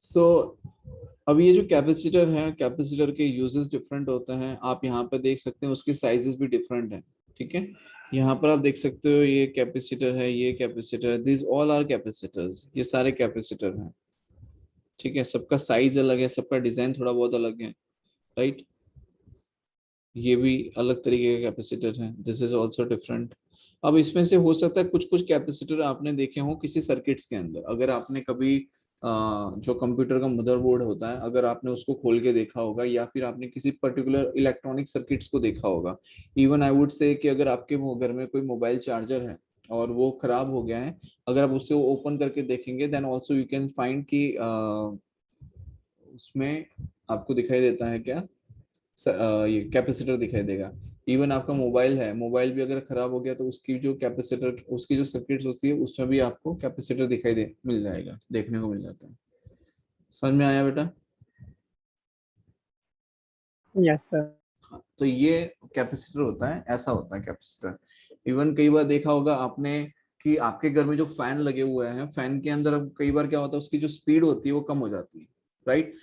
सो अब ये जो कैपेसिटर है, कैपेसिटर के यूजेस डिफरेंट होते हैं। आप यहाँ पे देख सकते हैं उसके साइजेस भी डिफरेंट हैं। ठीक है, यहाँ पर आप देख सकते हो ये कैपेसिटर है, ये कैपेसिटर है, दिस ऑल आर कैपेसिटर्स, ये सारे कैपेसिटर हैं। ठीक है, सबका साइज अलग है, सबका डिजाइन थोड़ा बहुत अलग है, राइट। ये भी अलग तरीके का कैपेसिटर है, दिस इज ऑल्सो डिफरेंट। अब इसमें से हो सकता है कुछ कुछ कैपेसिटर आपने देखे हो किसी सर्किट्स के अंदर। अगर आपने कभी जो कंप्यूटर का मदरबोर्ड होता है, अगर आपने उसको खोल के देखा होगा, या फिर आपने किसी पर्टिकुलर इलेक्ट्रॉनिक सर्किट्स को देखा होगा। इवन आई वुड से कि अगर आपके घर में कोई मोबाइल चार्जर है और वो खराब हो गया है, अगर आप उसे ओपन करके देखेंगे, then also you can find कि उसमें आपको दिखाई देता है क्या, ये कैपेसिटर दिखाई देगा। इवन आपका मोबाइल है, मोबाइल भी अगर खराब हो गया तो उसकी जो कैपेसिटर, उसकी जो सर्किट्स होती है उसमें भी आपको कैपेसिटर दिखाई दे मिल जाएगा, देखने को मिल जाता है। समझ में आया बेटा? Yes sir. हाँ, तो ये कैपेसिटर होता है, ऐसा होता है कैपेसिटर। इवन कई बार देखा होगा आपने कि आपके घर में जो फैन लगे हुए हैं, फैन के अंदर अब कई बार क्या होता है, उसकी जो स्पीड होती है वो कम हो जाती है, राइट।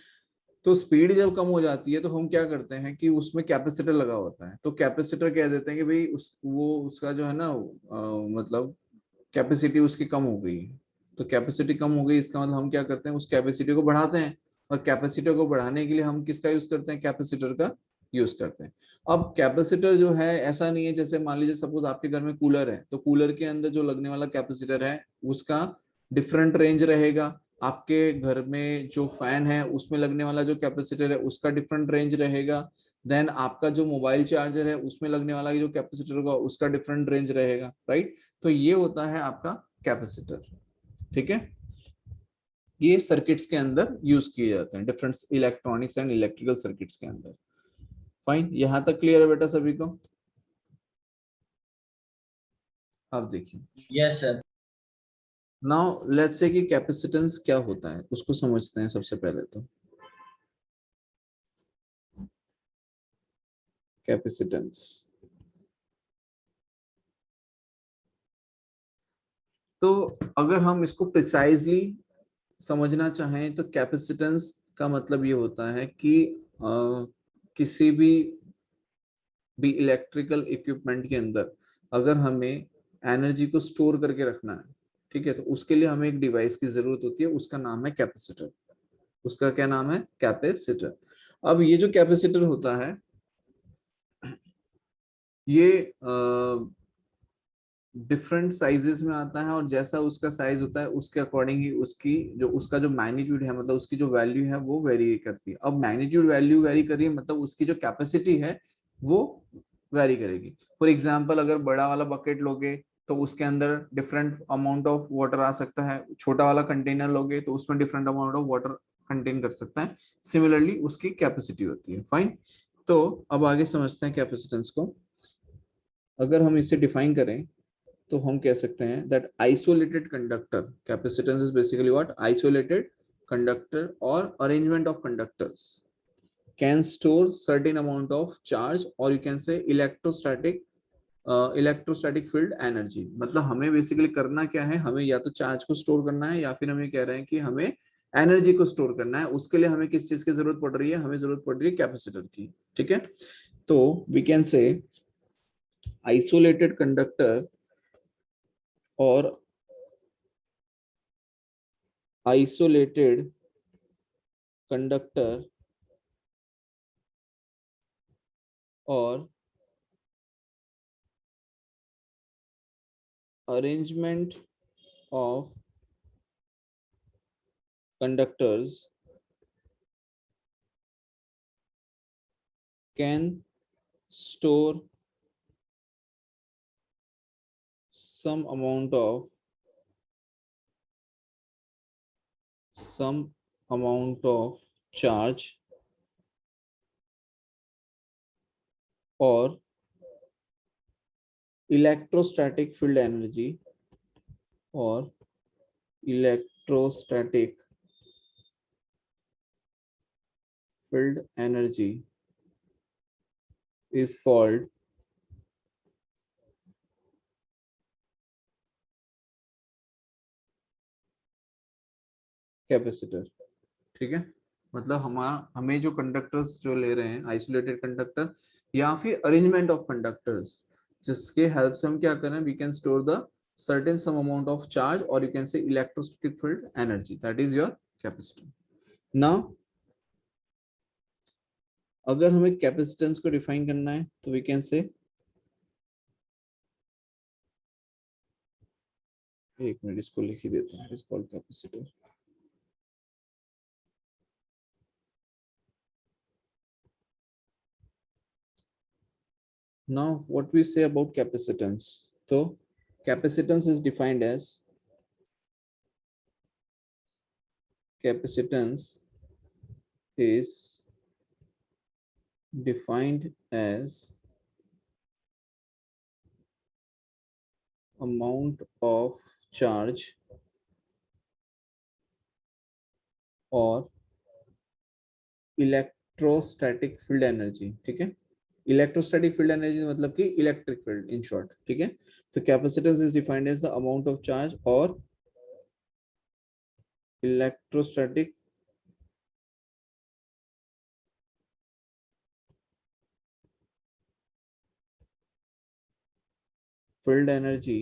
तो स्पीड जब कम हो जाती है तो हम क्या करते हैं कि उसमें कैपेसिटर लगा होता है, तो कैपेसिटर कह देते हैं कि भाई उसका जो है ना, मतलब कैपेसिटी उसकी कम हो गई। तो कैपेसिटी कम हो गई, इसका मतलब हम क्या करते हैं, उस कैपेसिटी को बढ़ाते हैं। और कैपेसिटर को बढ़ाने के लिए हम किसका यूज करते हैं, कैपेसिटर का यूज करते हैं। अब कैपेसिटर जो है ऐसा नहीं है, जैसे मान लीजिए सपोज आपके घर में कूलर है, तो कूलर के अंदर जो लगने वाला कैपेसिटर है उसका डिफरेंट रेंज रहेगा। आपके घर में जो फैन है उसमें लगने वाला जो कैपेसिटर है उसका डिफरेंट रेंज रहेगा। देन आपका जो मोबाइल चार्जर है उसमें लगने वाला जो कैपेसिटर होगा उसका डिफरेंट रेंज रहेगा, राइट। तो ये होता है आपका कैपेसिटर। ठीक है, ये सर्किट्स के अंदर यूज किए जाते हैं, different electronics and electrical circuits के अंदर। फाइन, यहां तक क्लियर है बेटा सभी को? अब देखिए, yes sir. Now let's say कि कैपेसिटेंस क्या होता है उसको समझते हैं सबसे पहले। तो कैपेसिटेंस, तो अगर हम इसको प्रिसाइजली समझना चाहें तो कैपेसिटेंस का मतलब ये होता है कि किसी भी इलेक्ट्रिकल इक्विपमेंट के अंदर अगर हमें एनर्जी को स्टोर करके रखना है, ठीक है, तो उसके लिए हमें एक डिवाइस की जरूरत होती है, उसका नाम है कैपेसिटर। उसका क्या नाम है, कैपेसिटर। अब ये जो कैपेसिटर होता है ये डिफरेंट साइजेस में आता है, और जैसा उसका साइज होता है उसके अकॉर्डिंग ही उसकी जो उसका जो मैग्नीट्यूड है, मतलब उसकी जो वैल्यू है वो वेरी करती है। अब मैग्नीट्यूड वैल्यू वेरी कर रही है, मतलब उसकी जो कैपेसिटी है वो वेरी करेगी। फॉर एग्जांपल अगर बड़ा वाला बकेट लोगे तो उसके अंदर डिफरेंट अमाउंट ऑफ वाटर आ सकता है, छोटा वाला कंटेनर लोगे तो उसमें different amount of water contain कर सकता है। सिमिलरली उसकी कैपेसिटी होती है। फाइन, तो अब आगे समझते हैं कैपेसिटेंस को। अगर हम इसे डिफाइन करें तो हम कह सकते हैं that isolated conductor, capacitance is basically what, isolated conductor और arrangement of conductors can store certain amount of charge, और you can say electrostatic field energy. मतलब हमें बेसिकली करना क्या है, हमें या तो चार्ज को स्टोर करना है, या फिर हमें कह रहे हैं कि हमें एनर्जी को स्टोर करना है। उसके लिए हमें किस चीज की जरूरत पड़ रही है, हमें जरूरत पड़ रही है कैपेसिटर की। ठीक है, तो we can say isolated conductor और isolated conductor or arrangement of conductors can store some amount of charge or electrostatic field energy, or electrostatic field energy is called capacitor. ठीक है, मतलब हमें जो कंडक्टर्स जो ले रहे हैं, आइसोलेटेड कंडक्टर या फिर अरेंजमेंट ऑफ कंडक्टर्स, जिसके हेल्प से हम क्या करें, we can store the certain some amount of charge, or you can say electrostatic field energy, that is your capacitor. Now अगर हमें कैपेसिटेंस को डिफाइन करना है तो वी कैन से, एक मिनट इसको लिख ही देते हैं, is called capacitor. Now what we say about capacitance, so capacitance is defined as, capacitance is defined as amount of charge और इलेक्ट्रोस्टैटिक फील्ड एनर्जी. ठीक है, इलेक्ट्रोस्टैटिक फील्ड एनर्जी मतलब कि इलेक्ट्रिक फील्ड इन शॉर्ट. ठीक है, तो capacitance is defined as the amount of charge और electrostatic field energy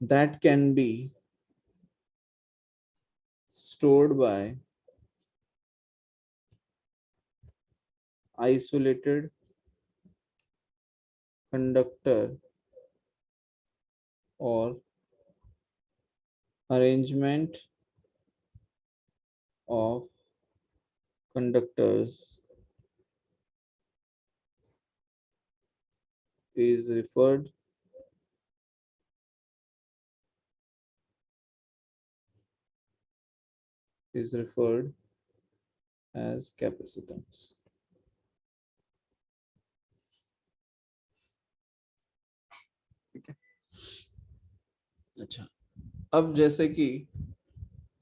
that can be stored by isolated conductor or arrangement of conductors is referred as capacitance. ठीक है, अच्छा, अब जैसे कि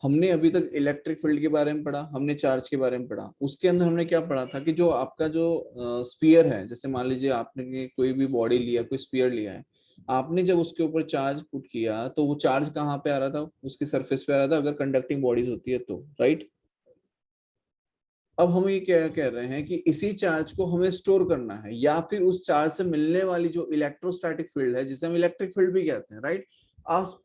हमने अभी तक इलेक्ट्रिक फील्ड के बारे में पढ़ा, हमने चार्ज के बारे में पढ़ा, उसके अंदर हमने क्या पढ़ा था कि जो आपका जो स्फीयर है, जैसे मान लीजिए आपने कोई भी बॉडी लिया, कोई स्फीयर लिया है, आपने जब उसके ऊपर चार्ज पुट किया तो वो चार्ज कहाँ पे आ रहा था, उसकी सरफेस पे आ रहा था, अगर कंडक्टिंग बॉडीज होती है तो, राइट. अब हम ये क्या कह रहे हैं कि इसी चार्ज को हमें स्टोर करना है, या फिर उस चार्ज से मिलने वाली जो इलेक्ट्रोस्टैटिक फील्ड है, जिसे हम इलेक्ट्रिक फील्ड भी कहते हैं, राइट,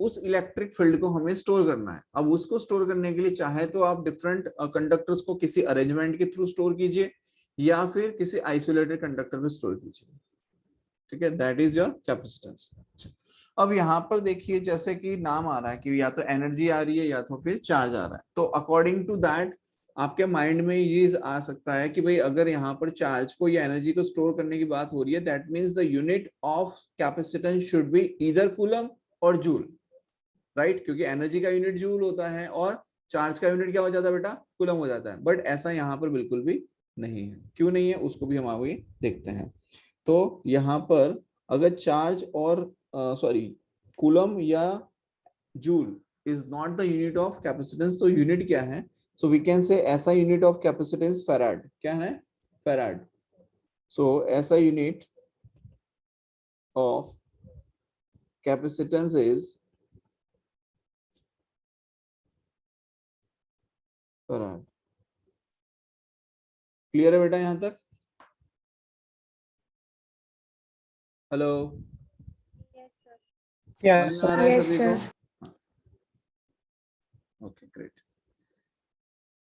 उस इलेक्ट्रिक फील्ड को हमें स्टोर करना है. अब उसको स्टोर करने के लिए चाहे तो आप डिफरेंट कंडक्टर्स को किसी अरेंजमेंट के थ्रू स्टोर कीजिए, या फिर किसी आइसोलेटेड कंडक्टर में स्टोर कीजिए. ठीक है, दैट इज योर कैपेसिटेंस. अब यहाँ पर देखिए, जैसे कि नाम आ रहा है कि या तो एनर्जी आ रही है या तो फिर चार्ज आ रहा है, तो अकॉर्डिंग टू दैट आपके माइंड में ये आ सकता है कि भाई अगर यहाँ पर चार्ज को या एनर्जी को स्टोर करने की बात हो रही है, that means the unit of capacitance should be either coulomb और जूल, राइट, क्योंकि एनर्जी का यूनिट जूल होता है और चार्ज का यूनिट क्या हो जाता है बेटा, कूलम हो जाता है. बट ऐसा यहाँ पर बिल्कुल भी नहीं है. क्यों नहीं है, उसको भी हम आगे देखते हैं. तो यहाँ पर अगर चार्ज और सॉरी कूलम या joule is not the unit of capacitance, तो यूनिट क्या है, सो वी कैन से ऐसा यूनिट ऑफ कैपेसिटेंस फैराड. क्या है, फैराड. सो ऐसा unit of capacitance is farad. Clear है बेटा यहां तक? हेलो, समझ में आ रहा है सभी को? Okay great.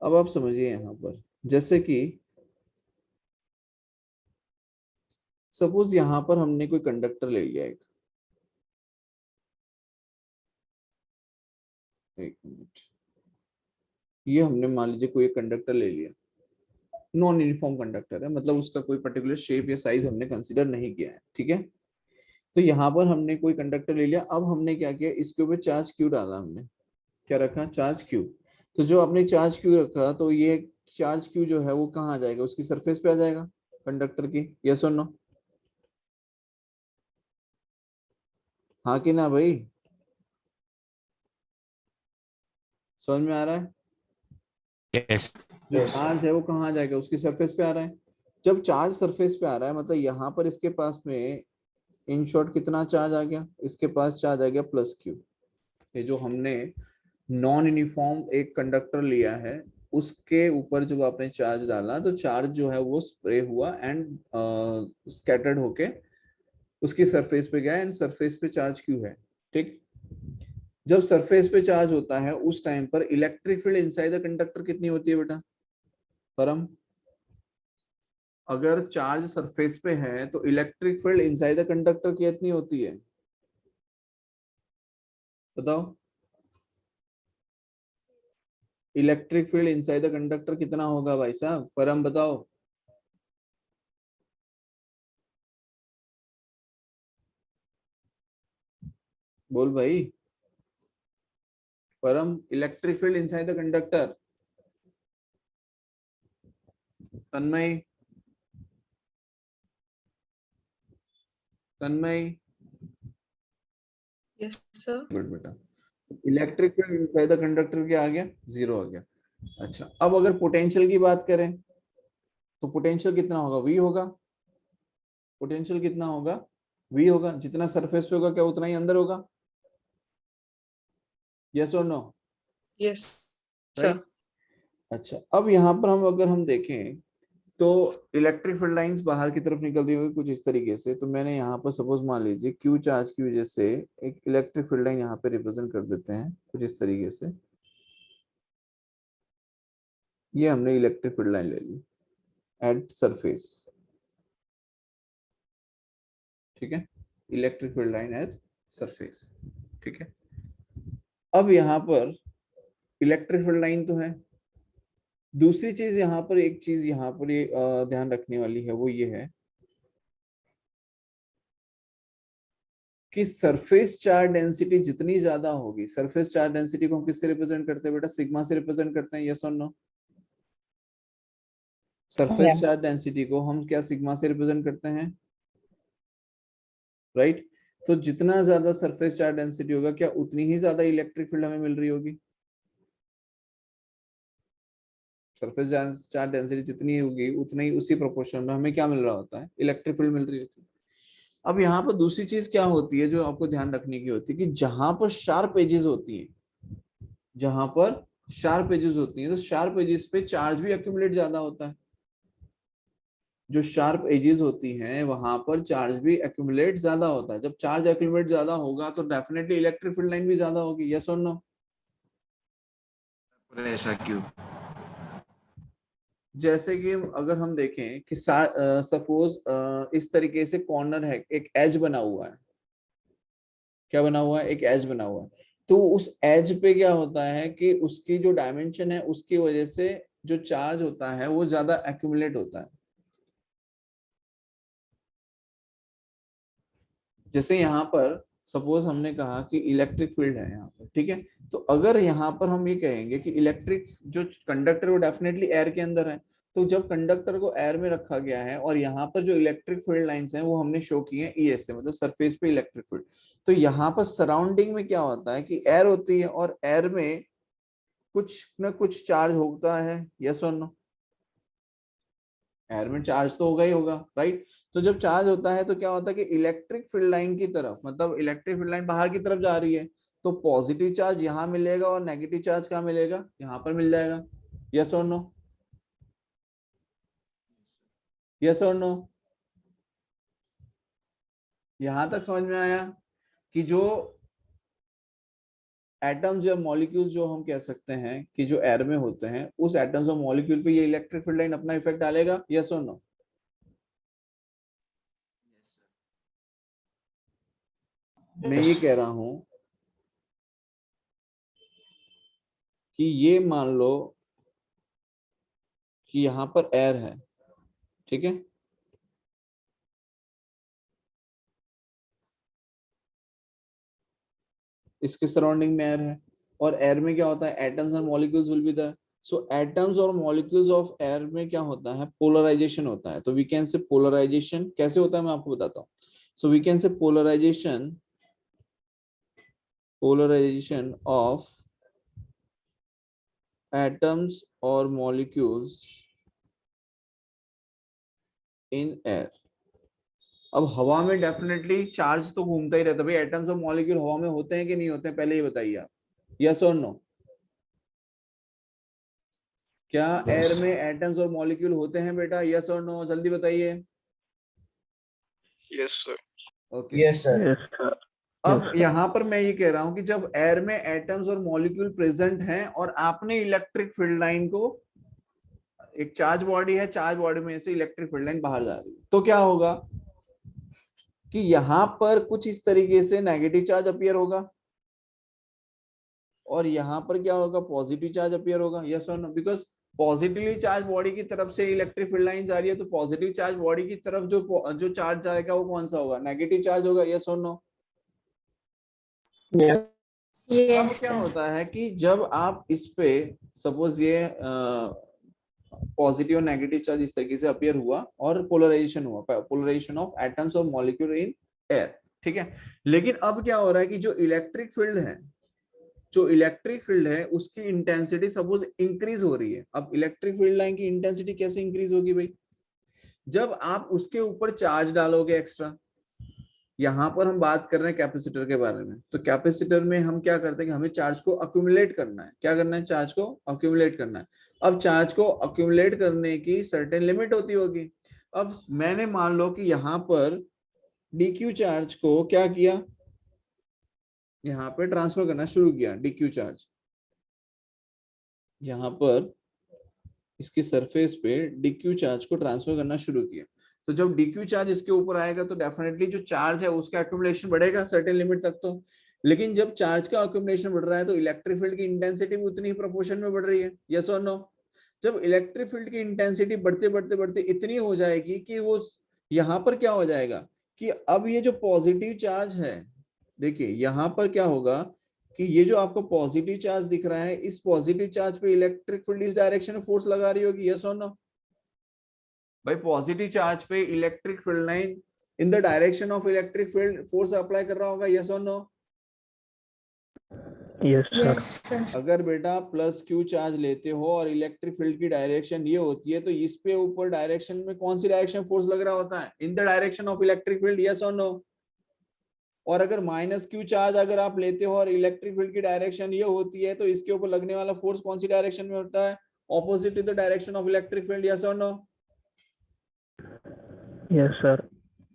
अब आप समझिए यहाँ पर, जैसे कि सपोज यहाँ पर हमने कोई कंडक्टर ले लिया, एक मिनट, ये हमने मान लीजिए कोई कंडक्टर ले लिया, नॉन यूनिफॉर्म कंडक्टर है, मतलब उसका कोई पर्टिकुलर शेप या साइज हमने कंसीडर नहीं किया है. ठीक है, तो यहाँ पर हमने कोई कंडक्टर ले लिया. अब हमने क्या किया, इसके ऊपर चार्ज क्यू डाला, हमने क्या रखा, चार्ज क्यू. तो जो आपने चार्ज क्यू रखा, तो ये चार्ज क्यू जो है वो कहाँ आ जाएगा, उसकी सरफेस पे आ जाएगा कंडक्टर की. यस और नो? हाँ कि ना भाई, समझ में आ रहा है? Yes. जो चार्ज है वो कहाँ आ जाएगा, उसकी सरफेस पे आ रहा है. जब चार्ज सरफेस पे आ रहा है, मतलब यहाँ पर इसके पास में इन शॉर्ट कितना चार्ज आ गया, इसके पास चार्ज आ गया प्लस क्यू. ये जो हमने नॉन यूनिफॉर्म एक कंडक्टर लिया है, उसके ऊपर जब आपने चार्ज डाला तो चार्ज जो है वो स्प्रे हुआ एंड स्कैटर्ड होके उसकी सरफेस पे गया, एंड सरफेस पे चार्ज क्यों है, ठीक। जब सरफेस पे चार्ज होता है उस टाइम पर electric field inside the conductor कितनी होती है बेटा परम? अगर चार्ज सरफेस पे है तो electric field inside the conductor कितनी होती है, बताओ। Electric field inside the conductor कितना होगा भाई साहब, परम बताओ। बोल भाई Param, electric field inside the conductor. Tanmay, Tanmay. Yes sir. Good बेटा। Electric field inside the conductor क्या आ गया, जीरो आ गया। अच्छा, अब अगर पोटेंशियल की बात करें तो पोटेंशियल कितना होगा, वी होगा। पोटेंशियल कितना होगा, वी होगा। जितना सरफेस पे होगा क्या उतना ही अंदर होगा, यस और नो, यस राइट। सर। अच्छा, अब यहाँ पर हम अगर हम देखें तो इलेक्ट्रिक फील्ड लाइंस बाहर की तरफ निकल रही होगी कुछ इस तरीके से। तो मैंने यहाँ पर सपोज मान लीजिए क्यू चार्ज की वजह से एक इलेक्ट्रिक फील्ड लाइन यहाँ पे रिप्रेजेंट कर देते हैं कुछ इस तरीके से। ये हमने इलेक्ट्रिक फील्ड लाइन ले ली एट सरफेस, ठीक है, electric field line at surface, ठीक है। अब यहाँ पर इलेक्ट्रिक फील्ड लाइन तो है। दूसरी चीज यहाँ पर, एक चीज यहाँ पर ये ध्यान रखने वाली है, वो ये है कि सरफेस चार्ज डेंसिटी जितनी ज्यादा होगी, सरफेस चार्ज डेंसिटी को हम किससे रिप्रेजेंट करते हैं बेटा, सिग्मा से रिप्रेजेंट करते हैं, यस और नो। सरफेस चार्ज डेंसिटी को हम क्या सिग्मा से रिप्रेजेंट करते हैं, राइट। तो जितना ज्यादा सरफेस चार्ज डेंसिटी होगा क्या उतनी ही ज्यादा इलेक्ट्रिक फील्ड हमें मिल रही होगी। सरफेस चार्ज डेंसिटी जितनी होगी उतनी ही उसी प्रोपोर्शन में हमें क्या मिल रहा होता है, इलेक्ट्रिक फील्ड मिल रही होती है। अब यहाँ पर दूसरी चीज क्या होती है जो आपको ध्यान रखने की होती है कि जहां पर शार्प एजेस होती है, जहां पर शार्प एजेस होती हैं तो शार्प एजेस पे चार्ज भी एक्यूमुलेट ज्यादा होता है। जो शार्प एजेस होती हैं वहां पर चार्ज भी एक्यूमुलेट ज्यादा होता है। जब चार्ज एक्यूमुलेट ज्यादा होगा तो डेफिनेटली इलेक्ट्रिक फील्ड लाइन भी ज्यादा होगी, यस और नो। ऐसा क्यों? जैसे कि अगर हम देखें कि सपोज इस तरीके से कॉर्नर है, एक एज बना हुआ है, क्या बना हुआ है, एक एज बना हुआ है। तो उस एज पे क्या होता है कि उसकी जो डायमेंशन है उसकी वजह से जो चार्ज होता है वो ज्यादा एक्यूमुलेट होता है। जैसे यहाँ पर सपोज हमने कहा कि इलेक्ट्रिक फील्ड है यहाँ पर, ठीक है। तो अगर यहाँ पर हम ये कहेंगे कि इलेक्ट्रिक जो कंडक्टर वो डेफिनेटली एयर के अंदर है, तो जब कंडक्टर को एयर में रखा गया है और यहाँ पर जो इलेक्ट्रिक फील्ड लाइंस हैं वो हमने शो की हैं ES से, मतलब सरफेस पे इलेक्ट्रिक फील्ड। तो यहाँ पर सराउंडिंग में क्या होता है कि एयर होती है और एयर में कुछ न कुछ चार्ज होता है, यस और नो। एयर में चार्ज तो होगा ही होगा, राइट। तो जब चार्ज होता है तो क्या होता है कि इलेक्ट्रिक फील्ड लाइन की तरफ, मतलब इलेक्ट्रिक फील्ड लाइन बाहर की तरफ जा रही है, तो पॉजिटिव चार्ज यहाँ मिलेगा और नेगेटिव चार्ज कहाँ मिलेगा, यहाँ पर मिल जाएगा, यस और नो, यस और नो। यहां तक समझ में आया कि जो एटम्स या मॉलिक्यूल्स जो हम कह सकते हैं कि जो एयर में होते हैं, उस एटम्स और मॉलिक्यूल पे ये इलेक्ट्रिक फील्ड लाइन अपना इफेक्ट डालेगा, यस और नो। मैं ये कह रहा हूं कि ये मान लो कि यहाँ पर एयर है, ठीक है। इसके सराउंडिंग में एयर है और एयर में क्या होता है, atoms and molecules will be there. So atoms और मॉलिक्यूल्स ऑफ एयर में क्या होता है, पोलराइजेशन होता है। तो वी कैन से पोलराइजेशन कैसे होता है मैं आपको बताता हूँ। So we can say polarization of atoms or molecules in air, अब हवा में डेफिनेटली चार्ज तो घूमता ही रहता है भाई, एटम्स और मॉलिक्यूल हवा में होते हैं कि नहीं होते हैं, पहले ये बताइए आप, यस और नो। क्या एयर में एटम्स और मॉलिक्यूल होते हैं बेटा, यस और नो, जल्दी बताइए। Yes sir. Okay, yes sir. Yes sir. अब यहाँ पर मैं ये कह रहा हूं कि जब एयर में एटम्स और मॉलिक्यूल प्रेजेंट हैं और आपने इलेक्ट्रिक फील्ड लाइन को, एक चार्ज बॉडी है, चार्ज बॉडी में से इलेक्ट्रिक फील्ड लाइन बाहर जा रही है, तो क्या होगा कि यहां पर कुछ इस तरीके से नेगेटिव चार्ज अपीयर होगा और यहां पर क्या होगा, पॉजिटिव चार्ज अपीयर होगा, यस और no. Because positively charge body की तरफ से इलेक्ट्रिक फील्ड लाइन जा रही है, तो पॉजिटिव चार्ज बॉडी की तरफ जो चार्ज जाएगा वो कौन सा होगा, नेगेटिव चार्ज होगा, यस और नो। अब यस क्या सर। होता है कि जब आप इस पे सपोज ये पॉजिटिव और नेगेटिव चार्ज इस तरीके से अपीयर हुआ और पोलराइजेशन हुआ, पोलराइजेशन ऑफ एटम्स और मॉलिक्यूल इन एयर, ठीक है। लेकिन अब क्या हो रहा है कि जो इलेक्ट्रिक फील्ड है, जो इलेक्ट्रिक फील्ड है उसकी इंटेंसिटी सपोज इंक्रीज हो रही है। अब इलेक्ट्रिक फील्ड लाइन की इंटेंसिटी कैसे इंक्रीज होगी भाई, जब आप उसके ऊपर चार्ज डालोगे एक्स्ट्रा। यहां पर हम बात कर रहे हैं कैपेसिटर के बारे में, तो कैपेसिटर में हम क्या करते हैं कि हमें चार्ज को अक्यूमुलेट करना है, क्या करना है, चार्ज को अक्यूमुलेट करना है। अब चार्ज को अक्यूमुलेट करने की सर्टेन लिमिट होती होगी। अब मैंने मान लो कि यहाँ पर डीक्यू चार्ज को क्या किया, यहाँ पे ट्रांसफर करना शुरू किया, डीक्यू चार्ज यहाँ पर इसकी सरफेस पे डीक्यू चार्ज को ट्रांसफर करना शुरू किया। तो जब डीक्यू चार्ज इसके ऊपर आएगा तो डेफिनेटली जो चार्ज है उसका एक्यूमुलेशन बढ़ेगा सर्टेन लिमिट तक तो। लेकिन जब चार्ज का एक्यूमुलेशन बढ़ रहा है तो इलेक्ट्रिक फील्ड की इंटेंसिटी भी उतनी ही प्रोपोर्शन में बढ़ रही है, यस और नो। जब इलेक्ट्रिक फील्ड की इंटेंसिटी बढ़ते बढ़ते बढ़ते इतनी हो जाएगी कि वो यहाँ पर क्या हो जाएगा कि अब ये जो पॉजिटिव चार्ज है, देखिए यहाँ पर क्या होगा कि ये जो आपको पॉजिटिव चार्ज दिख रहा है, इस पॉजिटिव चार्ज पे इलेक्ट्रिक फील्ड इस डायरेक्शन में फोर्स लगा रही होगी, यस और नो। भाई पॉजिटिव चार्ज पे electric field line in the direction of electric field force apply कर रहा होगा, यस और no. Yes sir. Yes sir. अगर बेटा प्लस क्यू चार्ज लेते हो और इलेक्ट्रिक फील्ड की डायरेक्शन ये होती है, तो इस पे ऊपर डायरेक्शन में कौन सी डायरेक्शन फोर्स लग रहा होता है, इन the direction of electric field, yes और नो। और अगर माइनस क्यू चार्ज अगर आप लेते हो और इलेक्ट्रिक फील्ड की डायरेक्शन ये होती है, तो इसके ऊपर लगने वाला फोर्स कौन सी डायरेक्शन में होता है, opposite to the direction of electric field, yes और नो। Yes sir.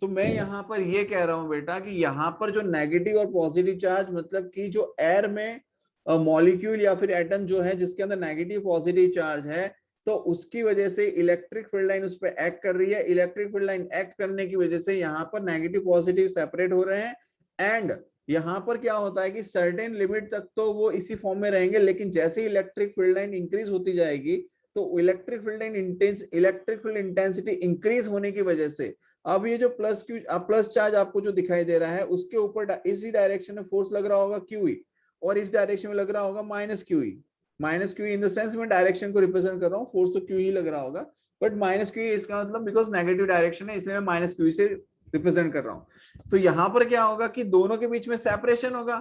तो मैं यहाँ पर ये कह रहा हूं बेटा कि यहाँ पर जो नेगेटिव और पॉजिटिव चार्ज, मतलब कि जो एयर में मॉलिक्यूल या फिर एटम जो है जिसके अंदर नेगेटिव पॉजिटिव चार्ज है, तो उसकी वजह से इलेक्ट्रिक फील्ड लाइन उस पर एक्ट कर रही है। इलेक्ट्रिक फील्ड लाइन एक्ट करने की वजह से यहाँ पर नेगेटिव पॉजिटिव सेपरेट हो रहे हैं। एंड यहाँ पर क्या होता है कि सर्टेन लिमिट तक तो वो इसी फॉर्म में रहेंगे, लेकिन जैसे इलेक्ट्रिक फील्ड लाइन इंक्रीज होती जाएगी तो इलेक्ट्रिक फील्ड इंटेंसिटी इंक्रीज होने की वजह से अब ये जो प्लस चार्ज आपको जो दिखाई दे रहा है उसके ऊपर इसी डायरेक्शन में फोर्स लग रहा होगा क्यूई, और इस डायरेक्शन में लग रहा होगा minus QE. Minus QE in the sense में डायरेक्शन को रिप्रेजेंट कर रहा हूँ, फोर्स तो क्यू ही लग रहा होगा, बट माइनस क्यू इसका मतलब बिकॉज नेगेटिव डायरेक्शन है इसलिए मैं माइनस क्यू से रिप्रेजेंट कर रहा हूँ। तो यहाँ पर क्या होगा कि दोनों के बीच में सेपरेशन होगा।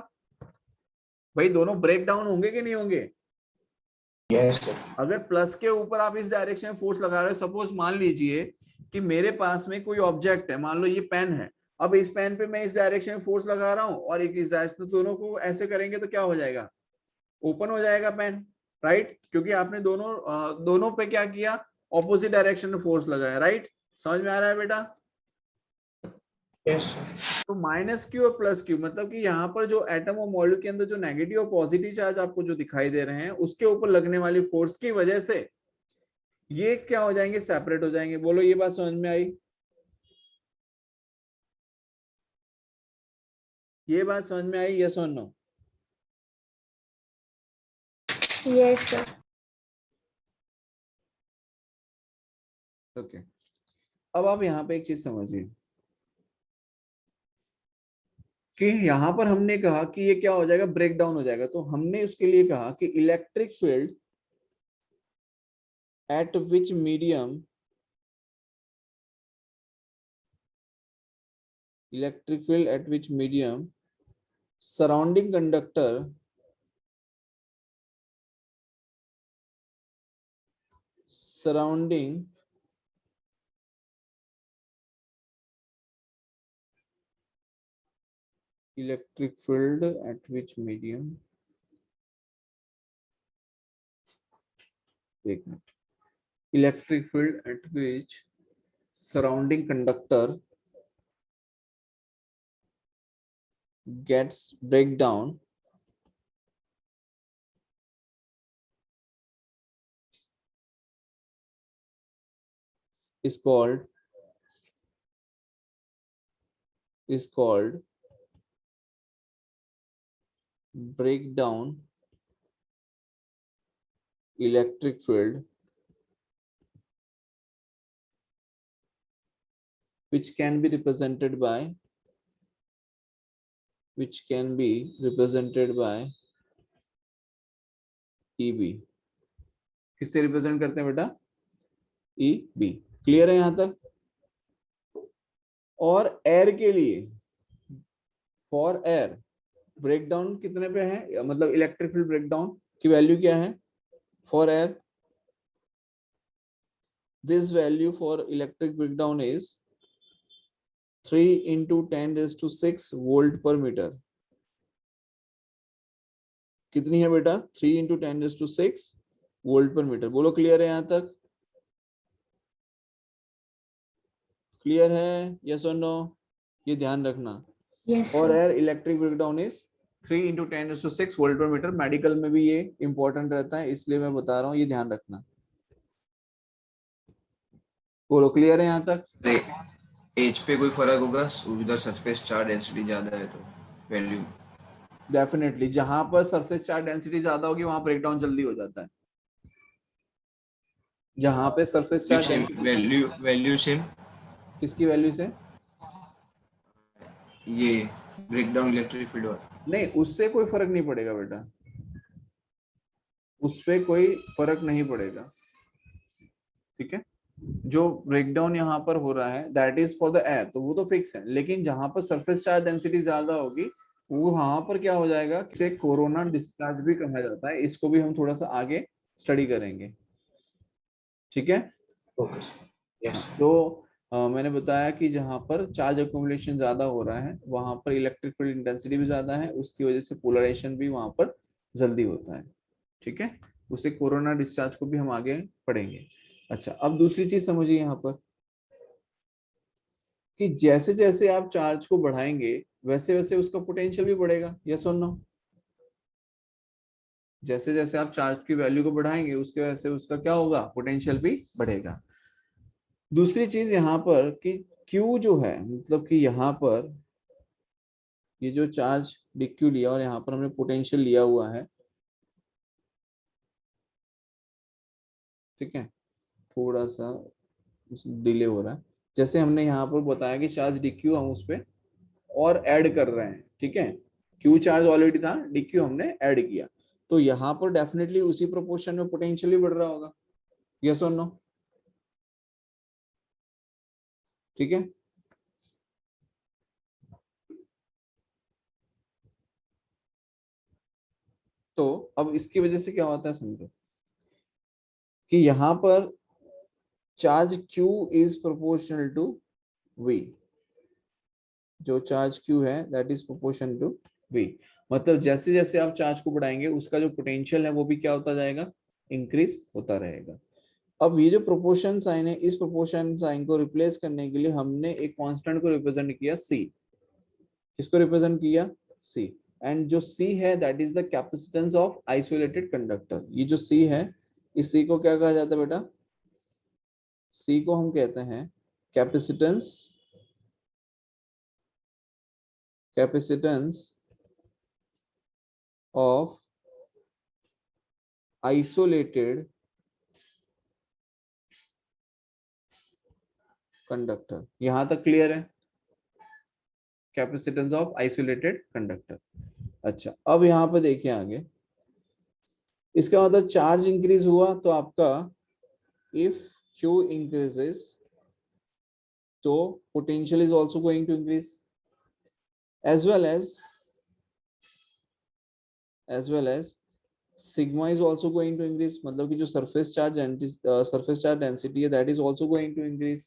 भाई दोनों ब्रेक डाउन होंगे कि नहीं होंगे? Yes sir. अगर प्लस के ऊपर आप इस डायरेक्शन में फोर्स लगा रहे हो, सपोज मान लीजिए कि मेरे पास में कोई ऑब्जेक्ट है, मान लो ये पेन है। अब इस पेन पे मैं इस डायरेक्शन में फोर्स लगा रहा हूं और एक इस डायरेक्शन, तो दोनों को ऐसे करेंगे तो क्या हो जाएगा, ओपन हो जाएगा पेन, राइट, क्योंकि आपने दोनों पे क्या किया, ऑपोजिट डायरेक्शन में फोर्स लगाया, राइट। समझ में आ रहा है बेटा? Yes sir. तो माइनस क्यू और प्लस क्यू मतलब कि यहाँ पर जो एटम और मॉलिक्यूल के अंदर जो नेगेटिव और पॉजिटिव चार्ज आपको जो दिखाई दे रहे हैं उसके ऊपर लगने वाली फोर्स की वजह से ये क्या हो जाएंगे, सेपरेट हो जाएंगे। बोलो ये बात समझ में आई? ये बात समझ में आई, यस और नो? Yes sir. ओके, अब आप यहाँ पे एक चीज समझिए कि यहाँ पर हमने कहा कि ये क्या हो जाएगा, ब्रेक डाउन हो जाएगा। तो हमने उसके लिए कहा कि electric field at which medium surrounding conductor surrounding electric field at which medium, एक minute, electric field at which surrounding conductor gets breakdown is called breakdown electric field, which can be represented by EB. किससे represent करते हैं बेटा? EB. Clear है यहां तक? और air के लिए, फॉर एयर ब्रेकडाउन कितने पे है, मतलब इलेक्ट्रिक फील्ड ब्रेकडाउन की वैल्यू क्या है for air? This value for electric breakdown is 3 into 10⁶ volt पर मीटर. कितनी है बेटा? 3 into 10⁶ वोल्ट पर मीटर. बोलो क्लियर है यहां तक? क्लियर है? यस और नो? ये ध्यान रखना. Yes, और sir. Air electric breakdown is 3 into 10⁶ volt पर मीटर. मेडिकल में भी ये इंपॉर्टेंट रहता है, इसलिए मैं बता रहा हूँ, ये ध्यान रखना. बोलो क्लियर है यहाँ तक? एज पे कोई फर्क होगा? उधर सरफेस चार्ज डेंसिटी ज्यादा है तो वैल्यू डेफिनेटली, जहां पर सरफेस चार्ज डेंसिटी ज्यादा होगी वहां ब्रेकडाउन जल्दी हो जाता है. जहां पे surface charge density, value same. किसकी वैल्यू से? ये ब्रेकडाउन इलेक्ट्रिक फील्ड नहीं, उससे कोई फर्क नहीं पड़ेगा बेटा, उस पे कोई फर्क नहीं पड़ेगा. ठीक है, जो ब्रेकडाउन यहाँ पर हो रहा है that is for the air, तो वो तो फिक्स है. लेकिन जहां पर सरफेस चार्ज डेंसिटी ज्यादा होगी वो वहां पर क्या हो जाएगा, इसे कोरोना डिस्चार्ज भी कहा जाता है. इसको भी हम थोड़ा सा आगे स्टडी करेंगे. ठीक है. Okay yes. तो मैंने बताया कि जहां पर चार्ज अकोमुलेशन ज्यादा हो रहा है वहां पर इलेक्ट्रिक फील्ड इंटेंसिटी भी ज्यादा है, उसकी वजह से पोलराइजेशन भी वहां पर जल्दी होता है. ठीक है, उसे कोरोना डिस्चार्ज को भी हम आगे पढ़ेंगे. अच्छा, अब दूसरी चीज समझिए यहाँ पर कि जैसे जैसे आप चार्ज को बढ़ाएंगे वैसे वैसे उसका पोटेंशियल भी बढ़ेगा. यस और नो? जैसे जैसे आप चार्ज की वैल्यू को बढ़ाएंगे उसके वजह से उसका क्या होगा, पोटेंशियल भी बढ़ेगा. दूसरी चीज यहाँ पर कि Q जो है, मतलब कि यहाँ पर ये जो चार्ज dq लिया और यहाँ पर हमने पोटेंशियल लिया हुआ है. ठीक है, थोड़ा सा डिले हो रहा है. जैसे हमने यहाँ पर बताया कि चार्ज dq हम उस पर और ऐड कर रहे हैं. ठीक है, Q चार्ज ऑलरेडी था, dq हमने ऐड किया, तो यहाँ पर डेफिनेटली उसी प्रोपोर्शन में पोटेंशियल भी बढ़ रहा होगा. यस और नो? ठीक है, तो अब इसकी वजह से क्या होता है समझो कि यहाँ पर charge Q is proportional to V. जो चार्ज Q है that is proportional to V. मतलब जैसे जैसे आप चार्ज को बढ़ाएंगे उसका जो पोटेंशियल है वो भी क्या होता जाएगा, इंक्रीज होता रहेगा. अब ये जो प्रोपोर्शन साइन है, इस प्रोपोर्शन साइन को रिप्लेस करने के लिए हमने एक कांस्टेंट को रिप्रेजेंट किया C. किसको रिप्रेजेंट किया? C. एंड जो C है that is the capacitance of isolated conductor. ये जो C है, इस C को क्या कहा जाता है बेटा? C को हम कहते हैं कैपेसिटेंस ऑफ आइसोलेटेड कंडक्टर. यहां तक क्लियर है? Capacitance of isolated conductor. अच्छा, अब यहाँ पे देखिए आगे, इसका मतलब चार्ज इंक्रीज हुआ तो आपका इफ Q increases तो potential is also going to increase as well as sigma is also going to increase. मतलब कि जो surface charge density है that is also going to increase,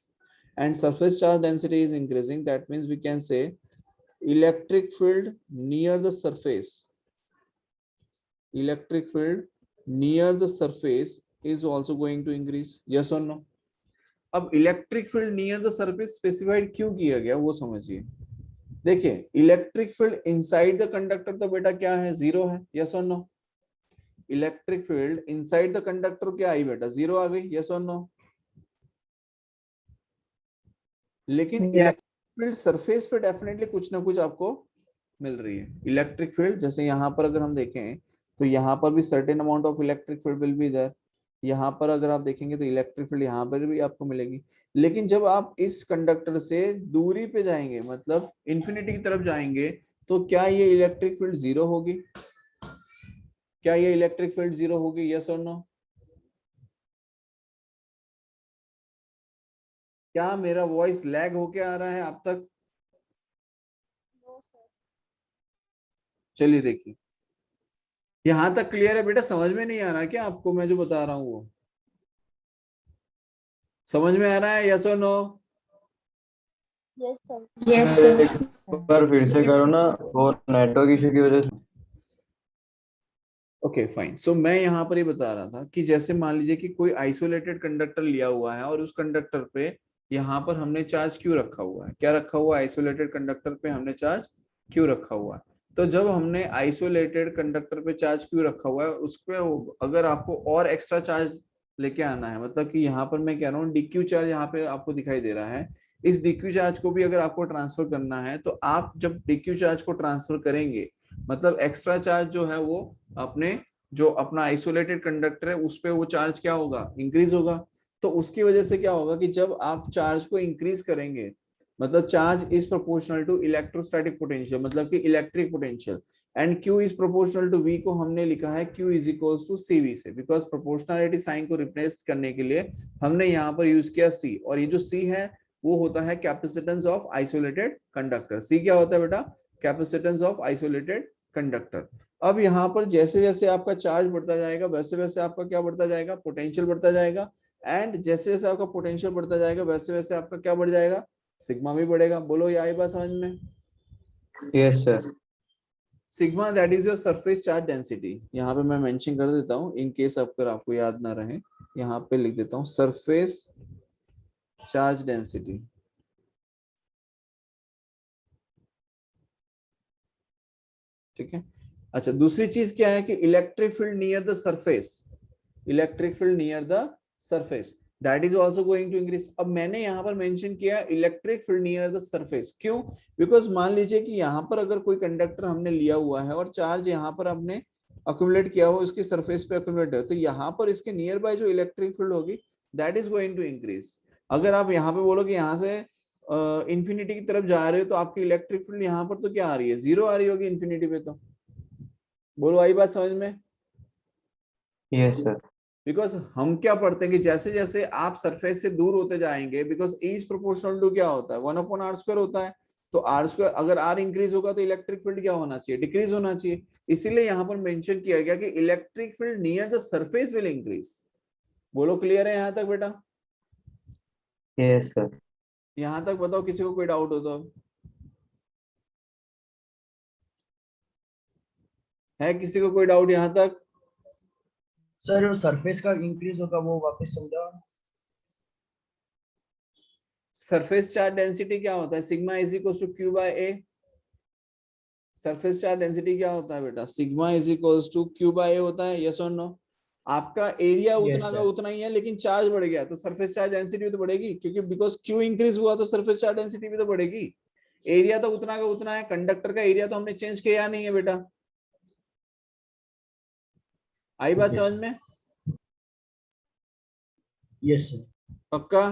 and surface charge density is increasing. That means we can say electric field near the surface, electric field near the surface is also going to increase, yes और no? अब electric field near the surface specified क्यों किया गया वो समझिए। देखिए electric field inside the conductor तो बेटा क्या है, जीरो है, यस और no? Electric field inside the conductor क्या आई बेटा, जीरो आ गई, यस और नो? लेकिन इलेक्ट्रिक फील्ड सरफेस पे डेफिनेटली कुछ ना कुछ आपको मिल रही है। इलेक्ट्रिक फील्ड जैसे यहाँ पर अगर हम देखें तो यहाँ पर भी certain amount of electric field will be there, यहाँ पर अगर आप देखेंगे तो इलेक्ट्रिक फील्ड यहाँ पर भी आपको मिलेगी। लेकिन जब आप इस कंडक्टर से दूरी पे जाएंगे, मतलब इंफिनिटी की तरफ जाएंगे, तो क्या ये इलेक्ट्रिक फील्ड जीरो होगी? क्या ये इलेक्ट्रिक फील्ड जीरो होगी, यस और नो? क्या मेरा वॉइस लैग होके आ रहा है आप तक? चलिए देखिए, यहां तक क्लियर है बेटा? समझ में नहीं आ रहा क्या आपको मैं जो बता रहा हूँ वो समझ में आ रहा है, यस और नो? Yes, sir. एक बार फिर से करो ना, वो नेटवर्क इशू की वजह से। Okay fine. सो मैं यहाँ पर ये बता रहा था कि जैसे मान लीजिए कि कोई आइसोलेटेड कंडक्टर लिया हुआ है और उस कंडक्टर पे यहाँ पर हमने चार्ज क्यों रखा हुआ है, क्या रखा हुआ है आइसोलेटेड कंडक्टर पे हमने चार्ज क्यों रखा हुआ है? तो जब हमने आइसोलेटेड कंडक्टर पे चार्ज क्यों रखा हुआ है, उस पे अगर आपको और एक्स्ट्रा चार्ज लेके आना है, मतलब कि यहाँ पर मैं कह रहा हूँ डीक्यू चार्ज यहाँ पे आपको दिखाई दे रहा है, इस डीक्यू चार्ज को भी अगर आपको ट्रांसफर करना है तो आप जब डीक्यू चार्ज को ट्रांसफर करेंगे, मतलब एक्स्ट्रा चार्ज जो है वो अपने जो अपना आइसोलेटेड कंडक्टर है उस पे वो चार्ज क्या होगा, इंक्रीज होगा। तो उसकी वजह से क्या होगा कि जब आप चार्ज को इंक्रीज करेंगे, मतलब charge is proportional to electrostatic potential, मतलब कि electric potential, and Q is proportional to V को हमने लिखा है Q is equals to CV से, बिकॉज प्रोपोर्शनलिटी साइन को रिप्लेस करने के लिए हमने यहाँ पर यूज किया C, और ये जो C है वो होता है capacitance of isolated conductor. C क्या होता है बेटा, कैपेसिटेंस ऑफ आइसोलेटेड कंडक्टर। अब यहाँ पर जैसे जैसे आपका चार्ज बढ़ता जाएगा वैसे वैसे आपका क्या बढ़ता जाएगा, पोटेंशियल बढ़ता जाएगा, एंड जैसे जैसे आपका पोटेंशियल बढ़ता जाएगा वैसे वैसे आपका क्या बढ़ जाएगा, सिग्मा भी बढ़ेगा। बोलो ये आई बात समझ में? Yes sir. Sigma that is your surface charge density. यहाँ पे मैं मेंशन कर देता हूँ इन केस अगर आपको याद ना रहे, यहाँ पे लिख देता हूँ सरफेस चार्ज डेंसिटी। ठीक है। अच्छा दूसरी चीज क्या है कि electric field near the surface, electric field near the surface that is also going to increase. अब मैंने यहाँ पर मेंशन किया electric field near the surface, क्यों? बिकॉज मान लीजिए कि यहाँ पर अगर कोई कंडक्टर हमने लिया हुआ है और चार्ज यहाँ पर हमने अक्यूमुलेट किया हुआ उसकी सरफेस पे अक्यूमुलेट है, तो यहाँ पर इसके नियर बाय जो इलेक्ट्रिक फील्ड होगी that is going to increase. अगर आप यहाँ पे बोलो कि यहाँ से इंफिनिटी की तरफ जा रहे हो तो आपकी इलेक्ट्रिक फील्ड यहाँ पर तो क्या आ रही है, जीरो आ रही होगी इंफिनिटी पे। तो बोलो आई बात समझ में? Yes sir. बिकॉज हम क्या पढ़ते हैं कि जैसे जैसे आप सरफेस से दूर होते जाएंगे, because E is proportional to क्या होता है, 1/r² होता है। तो r², अगर r इंक्रीज होगा तो इलेक्ट्रिक फील्ड क्या होना चाहिए, डिक्रीज होना चाहिए। इसीलिए यहाँ पर मेंशन किया गया कि electric field near the surface will increase. बोलो क्लियर है यहाँ तक बेटा? Yes sir. यहाँ तक बताओ किसी को कोई डाउट हो तो? है किसी को कोई डाउट यहाँ तक? सर सरफेस का इंक्रीज होगा वो वापस समझा। सरफेस चार्ज डेंसिटी क्या होता है, sigma is equal to Q by A। Surface charge density क्या होता है बेटा, sigma is equal to Q by A होता है, यस और नो? आपका एरिया Yes, उतना का sir. उतना ही है लेकिन चार्ज बढ़ गया तो सरफेस चार्ज डेंसिटी भी तो बढ़ेगी, क्योंकि बिकॉज Q इंक्रीज हुआ तो सरफेस चार्ज डेंसिटी भी तो बढ़ेगी। एरिया तो उतना का उतना है, कंडक्टर का एरिया तो हमने चेंज किया नहीं है बेटा। आई बात Yes, समझ sir. में? Yes sir. पक्का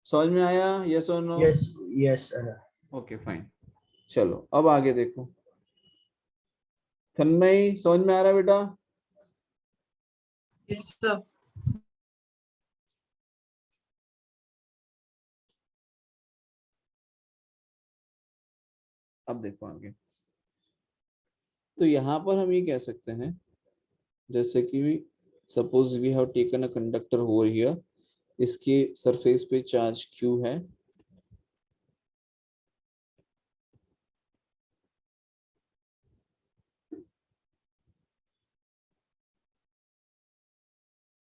समझ में आया, यस और no? Yes yes sir. Okay fine. चलो अब आगे देखो, तन्मय समझ में आ रहा है बेटा? Yes sir. अब देखो आगे, तो यहाँ पर हम ये कह सकते हैं जैसे कि suppose we have taken a conductor over here, इसके सरफेस पे चार्ज Q है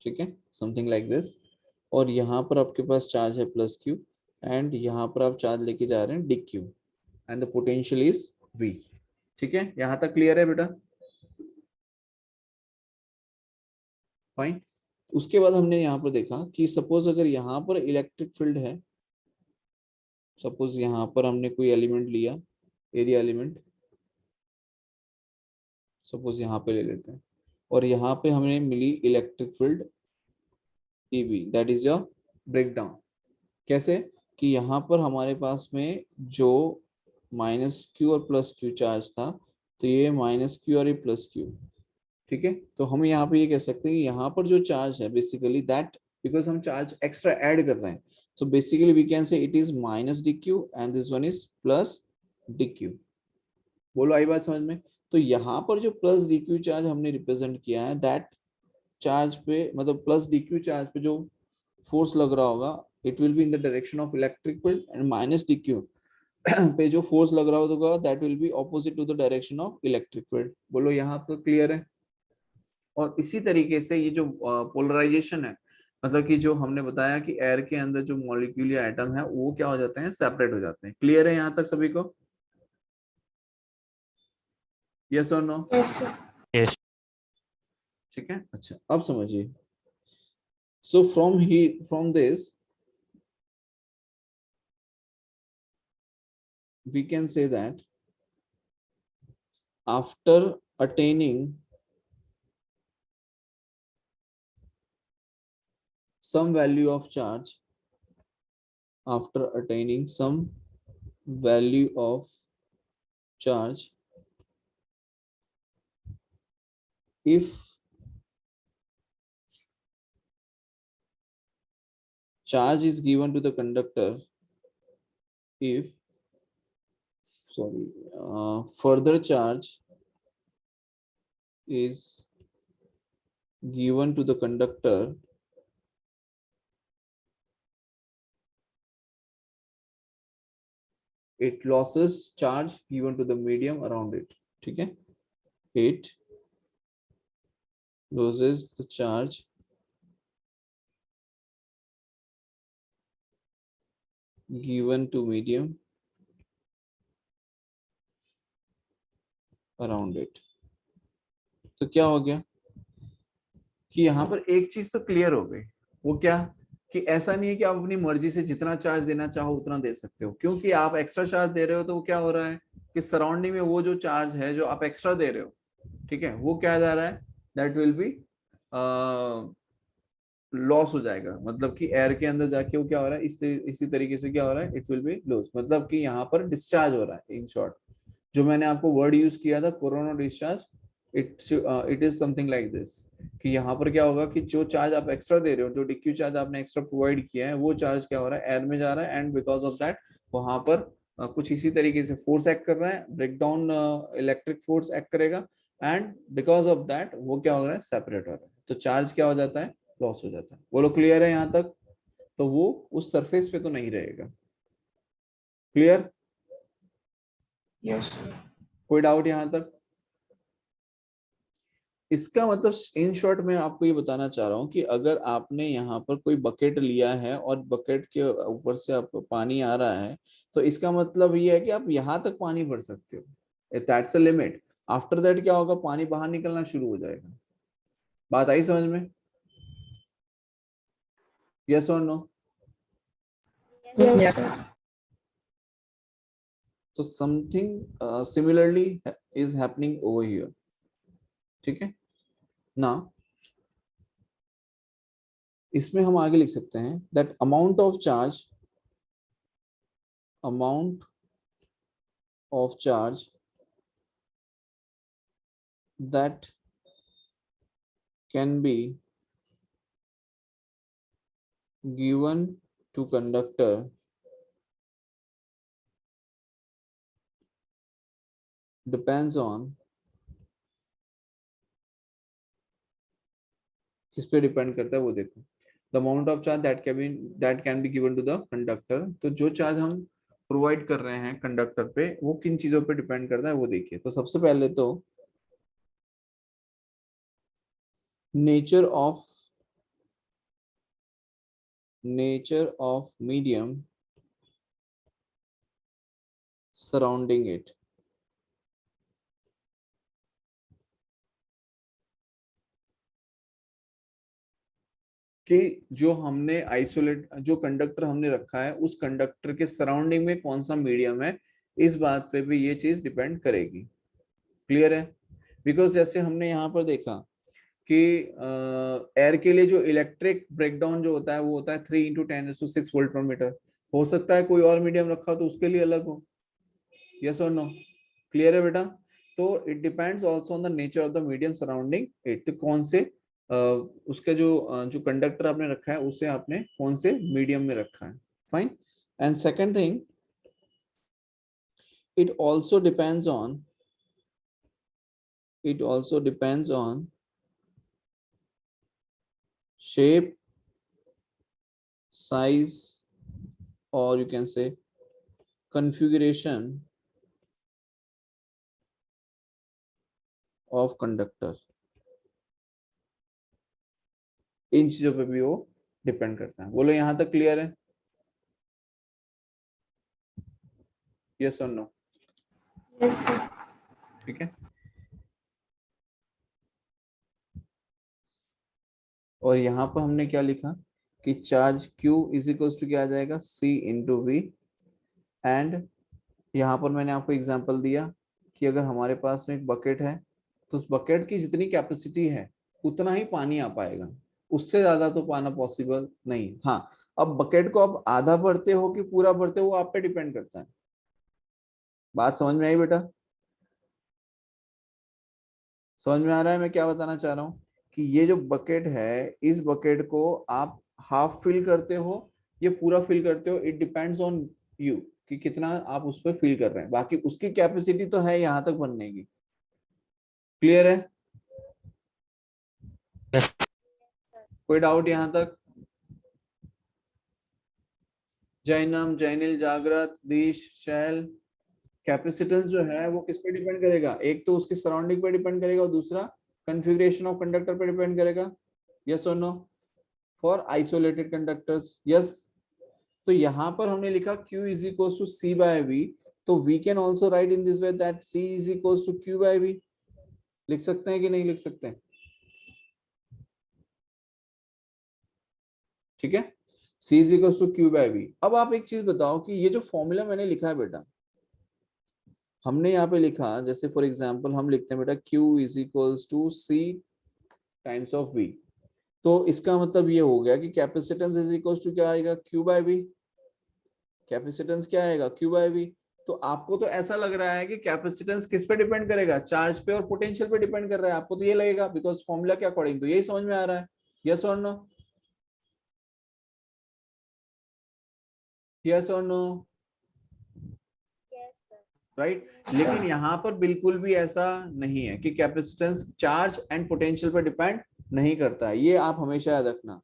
ठीक है, समथिंग लाइक दिस। और यहाँ पर आपके पास चार्ज है प्लस क्यू, एंड यहाँ पर आप चार्ज लेके जा रहे हैं d q, and the potential is V. ठीक है, यहाँ तक क्लियर है बेटा? फाइन। उसके बाद हमने यहाँ पर देखा कि सपोज अगर यहाँ पर इलेक्ट्रिक फील्ड है, सपोज यहाँ पर हमने कोई एलिमेंट लिया, एरिया एलिमेंट, सपोज यहाँ पे ले लेते हैं, और यहाँ पे हमें मिली electric field EB, that is your breakdown. कैसे कि यहाँ पर हमारे पास में जो माइनस क्यू और प्लस क्यू चार्ज था, तो ये माइनस क्यू और ये प्लस क्यू। ठीक है, तो हम यहाँ पे ये कह सकते हैं कि यहाँ पर जो चार्ज है बेसिकली दैट, बिकॉज हम चार्ज एक्स्ट्रा ऐड कर रहे हैं, so basically we can say it is minus d q and this one is plus d q. बोलो आई बात समझ में? तो यहाँ पर जो प्लस डी क्यू चार्ज हमने रिप्रेजेंट किया है, दैट चार्ज पे मतलब प्लस डी क्यू चार्ज पे जो फोर्स लग रहा होगा, it will be in the direction of electric field, and minus d q पे जो फोर्स लग रहा होगा that will be opposite to the direction of electric field. बोलो यहाँ तो क्लियर है? और इसी तरीके से ये जो पोलराइजेशन है, मतलब कि जो हमने बताया कि एयर के अंदर जो मॉलिक्यूल या एटम है वो क्या हो जाते हैं, सेपरेट हो जाते हैं। क्लियर है यहाँ तक सभी को? यस और नो? Yes, sir. Yes. ठीक है, अच्छा अब समझिए। So from this we can say that after attaining some value of charge, after attaining some value of charge, if charge is given to the conductor, if further charge is given to the conductor, it loses charge given to the medium around it. ठीक है, it loses the charge given to medium around it। तो क्या हो गया कि यहाँ पर एक चीज तो क्लियर हो गई, वो क्या कि ऐसा नहीं है कि आप अपनी मर्जी से जितना चार्ज देना चाहो उतना दे सकते हो, क्योंकि आप एक्स्ट्रा चार्ज दे रहे हो तो वो क्या हो रहा है कि सराउंडिंग में वो जो चार्ज है जो आप एक्स्ट्रा दे रहे हो, ठीक है, वो क्या जा रहा है, दैट विल बी लॉस हो जाएगा। मतलब कि एयर के अंदर जाके वो क्या हो रहा है, इसी तरीके से क्या हो रहा है, इट विल बी लॉस, मतलब कि यहाँ पर डिस्चार्ज हो रहा है। इन शॉर्ट जो मैंने आपको वर्ड यूज किया था corona discharge, it is something like this, कि यहाँ पर क्या होगा कि जो चार्ज आप एक्स्ट्रा दे रहे हो, जो डीक्यू चार्ज आपने एक्स्ट्रा प्रोवाइड किया है, वो चार्ज क्या हो रहा है, एयर में जा रहा है, एंड बिकॉज ऑफ दैट वहां पर कुछ इसी तरीके से फोर्स एक्ट कर रहा है, ब्रेकडाउन इलेक्ट्रिक फोर्स एक्ट करेगा, एंड बिकॉज ऑफ दैट वो क्या हो रहा है, सेपरेट हो रहा है, तो चार्ज क्या हो जाता है, लॉस हो जाता है। बोलो क्लियर है यहाँ तक? तो वो उस सरफेस पे तो नहीं रहेगा। क्लियर? यस। कोई डाउट यहाँ तक? इसका मतलब इन शॉर्ट में आपको ये बताना चाह रहा हूँ कि अगर आपने यहाँ पर कोई बकेट लिया है और बकेट के ऊपर से आपको पानी आ रहा है, तो इसका मतलब ये है कि आप यहाँ तक पानी भर सकते हो, that's a limit. After that क्या होगा, पानी बाहर निकलना शुरू हो जाएगा। बात आई समझ में? यस और नो? Yes, sir. तो something similarly is happening over here. ठीक है ना, इसमें हम आगे लिख सकते हैं that amount of charge that can B given to conductor depends on, किस पे डिपेंड करता है वो देखो, the amount of charge that can be given to the conductor. तो जो चार्ज हम प्रोवाइड कर रहे हैं कंडक्टर पे, वो किन चीजों पे डिपेंड करता है वो देखिए। तो सबसे पहले तो nature of nature of medium surrounding it. कि जो हमने आइसोलेट जो कंडक्टर हमने रखा है उस कंडक्टर के सराउंडिंग में कौन सा मीडियम है, इस बात पे भी ये चीज डिपेंड करेगी। क्लियर है? बिकॉज जैसे हमने यहाँ पर देखा कि एयर के लिए जो इलेक्ट्रिक ब्रेकडाउन जो होता है वो होता है 3 × 10⁶ वोल्ट पर मीटर। हो सकता है कोई और मीडियम रखा हो तो उसके लिए अलग हो। यस और नो? क्लियर है बेटा? तो it depends also on the nature of the medium surrounding it. कौन से उसके जो कंडक्टर आपने रखा है उसे आपने कौन से मीडियम में रखा है। Fine. And second thing, it also depends on shape, size, or you can say configuration of conductor। इन चीजों पे भी वो डिपेंड करता है। बोलो यहां तक क्लियर है? यस और नो? Yes, sir. ठीक है। और यहाँ पर हमने क्या लिखा कि charge Q is equals to क्या आ जाएगा, C इंटू वी। एंड यहाँ पर मैंने आपको एग्जांपल दिया कि अगर हमारे पास में एक बकेट है तो उस बकेट की जितनी कैपेसिटी है उतना ही पानी आ पाएगा, उससे ज्यादा तो पाना पॉसिबल नहीं। हाँ, अब बकेट को आप आधा भरते हो कि पूरा भरते हो वो आप पे डिपेंड करता है। बात समझ में आई बेटा? समझ में आ रहा है मैं क्या बताना चाह रहा हूँ? कि ये जो बकेट है इस बकेट को आप हाफ फिल करते हो ये पूरा फिल करते हो, इट डिपेंड्स ऑन यू कि कितना आप उस पर फिल कर रहे हैं। बाकी उसकी कैपेसिटी तो है यहाँ तक बनने की। क्लियर है? Yes. कोई डाउट यहाँ तक? जैनम, जैनिल, जागृत, दीश, शैल, कैपेसिटेंस जो है वो किस पे डिपेंड करेगा? एक तो उसकी सराउंडिंग पे डिपेंड करेगा और दूसरा कॉन्फ़िगरेशन ऑफ कंडक्टर पे डिपेंड करेगा। यस और no? For isolated conductors yes. तो यहाँ पर हमने लिखा Q is equals to C by V, तो we can also write in this way that C is equals to Q by V। लिख सकते हैं कि नहीं लिख सकते हैं? ठीक है, C is equals to Q by V। अब आप एक चीज बताओ कि ये जो फॉर्मूला मैंने लिखा है बेटा, हमने यहाँ पे लिखा जैसे फॉर एग्जांपल हम लिखते हैं बेटा Q is equals to C times of V। तो इसका मतलब ये हो गया कि कैपेसिटेंस इज इक्वल्स टू क्या आएगा, Q by V। कैपेसिटेंस क्या आएगा, Q by V। तो आपको तो ऐसा लग रहा है कि कैपेसिटेंस किस पे डिपेंड करेगा, चार्ज पे और पोटेंशियल पे डिपेंड कर रहा है। आपको तो ये लगेगा बिकॉज फॉर्मूला के अकॉर्डिंग तो यही समझ में आ रहा है। यस और नो? यस और नो? राइट। लेकिन यहाँ पर बिल्कुल भी ऐसा नहीं है कि कैपेसिटेंस चार्ज एंड पोटेंशियल पे डिपेंड नहीं करता है, ये आप हमेशा याद रखना।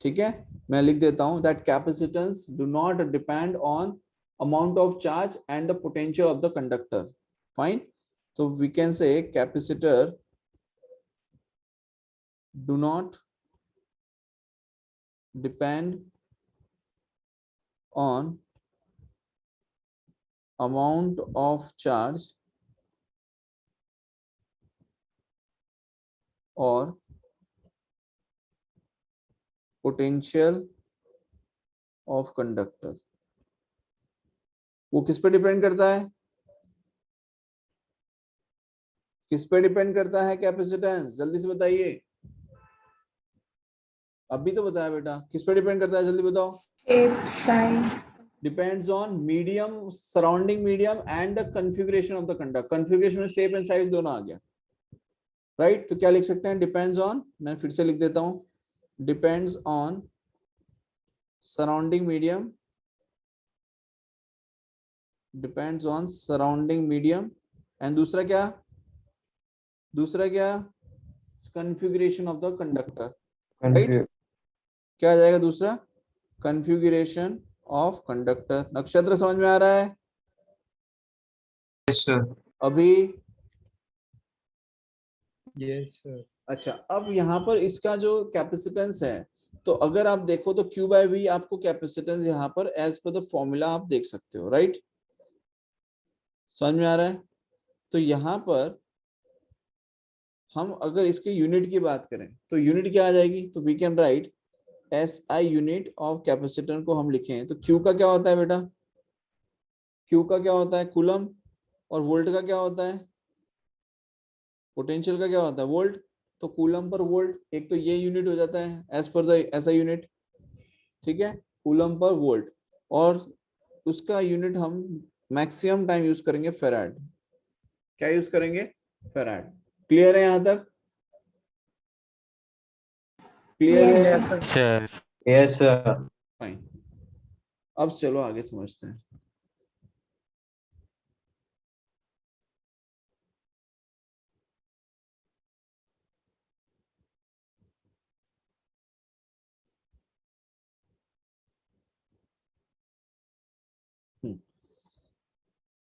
ठीक है, मैं लिख देता हूं that capacitance do not depend on amount of charge and the potential of the conductor। Fine, so we can say capacitor do not depend on amount of charge or potential of conductor। वो किस पे depend करता है, किस पे depend करता है capacitance? जल्दी से बताइए, अभी तो बताया बेटा, किस पे डिपेंड करता है जल्दी बताओ। Shape, size. Depends on medium, surrounding medium and the configuration of the conductor। configuration में shape and size दोनों आ गया, राइट। तो क्या लिख सकते हैं, डिपेंड्स ऑन, मैं फिर से लिख देता हूं, depends on surrounding medium, depends on surrounding medium and दूसरा क्या, दूसरा क्या, configuration of the conductor. Right, क्या आ जाएगा दूसरा, कॉन्फ़िगरेशन ऑफ कंडक्टर। नक्षत्र समझ में आ रहा है? Yes sir. अभी यस सर। अच्छा, अब यहाँ पर इसका जो कैपेसिटेंस है तो अगर आप देखो तो Q बाय V आपको कैपेसिटेंस यहाँ पर एज पर द फॉर्मूला आप देख सकते हो, राइट? समझ में आ रहा है? तो यहाँ पर हम अगर इसके यूनिट की बात करें तो यूनिट क्या आ जाएगी? तो we can write SI unit of capacitor को हम लिखें तो Q का क्या होता है बेटा? Q का क्या होता है? कूलम। और वोल्ट का क्या होता है? पोटेंशियल का क्या होता है? वोल्ट। तो कूलम पर वोल्ट, एक तो ये यूनिट हो जाता है as per the SI unit, ठीक है? Coulomb per volt. और उसका यूनिट हम मैक्सिमम टाइम यूज करेंगे फेराड। क्या यूज करेंगे? फेराड। क्लियर है यहां तक? क्लियर Yes, है? sir. sir. Yes sir. Fine. अब चलो आगे समझते हैं।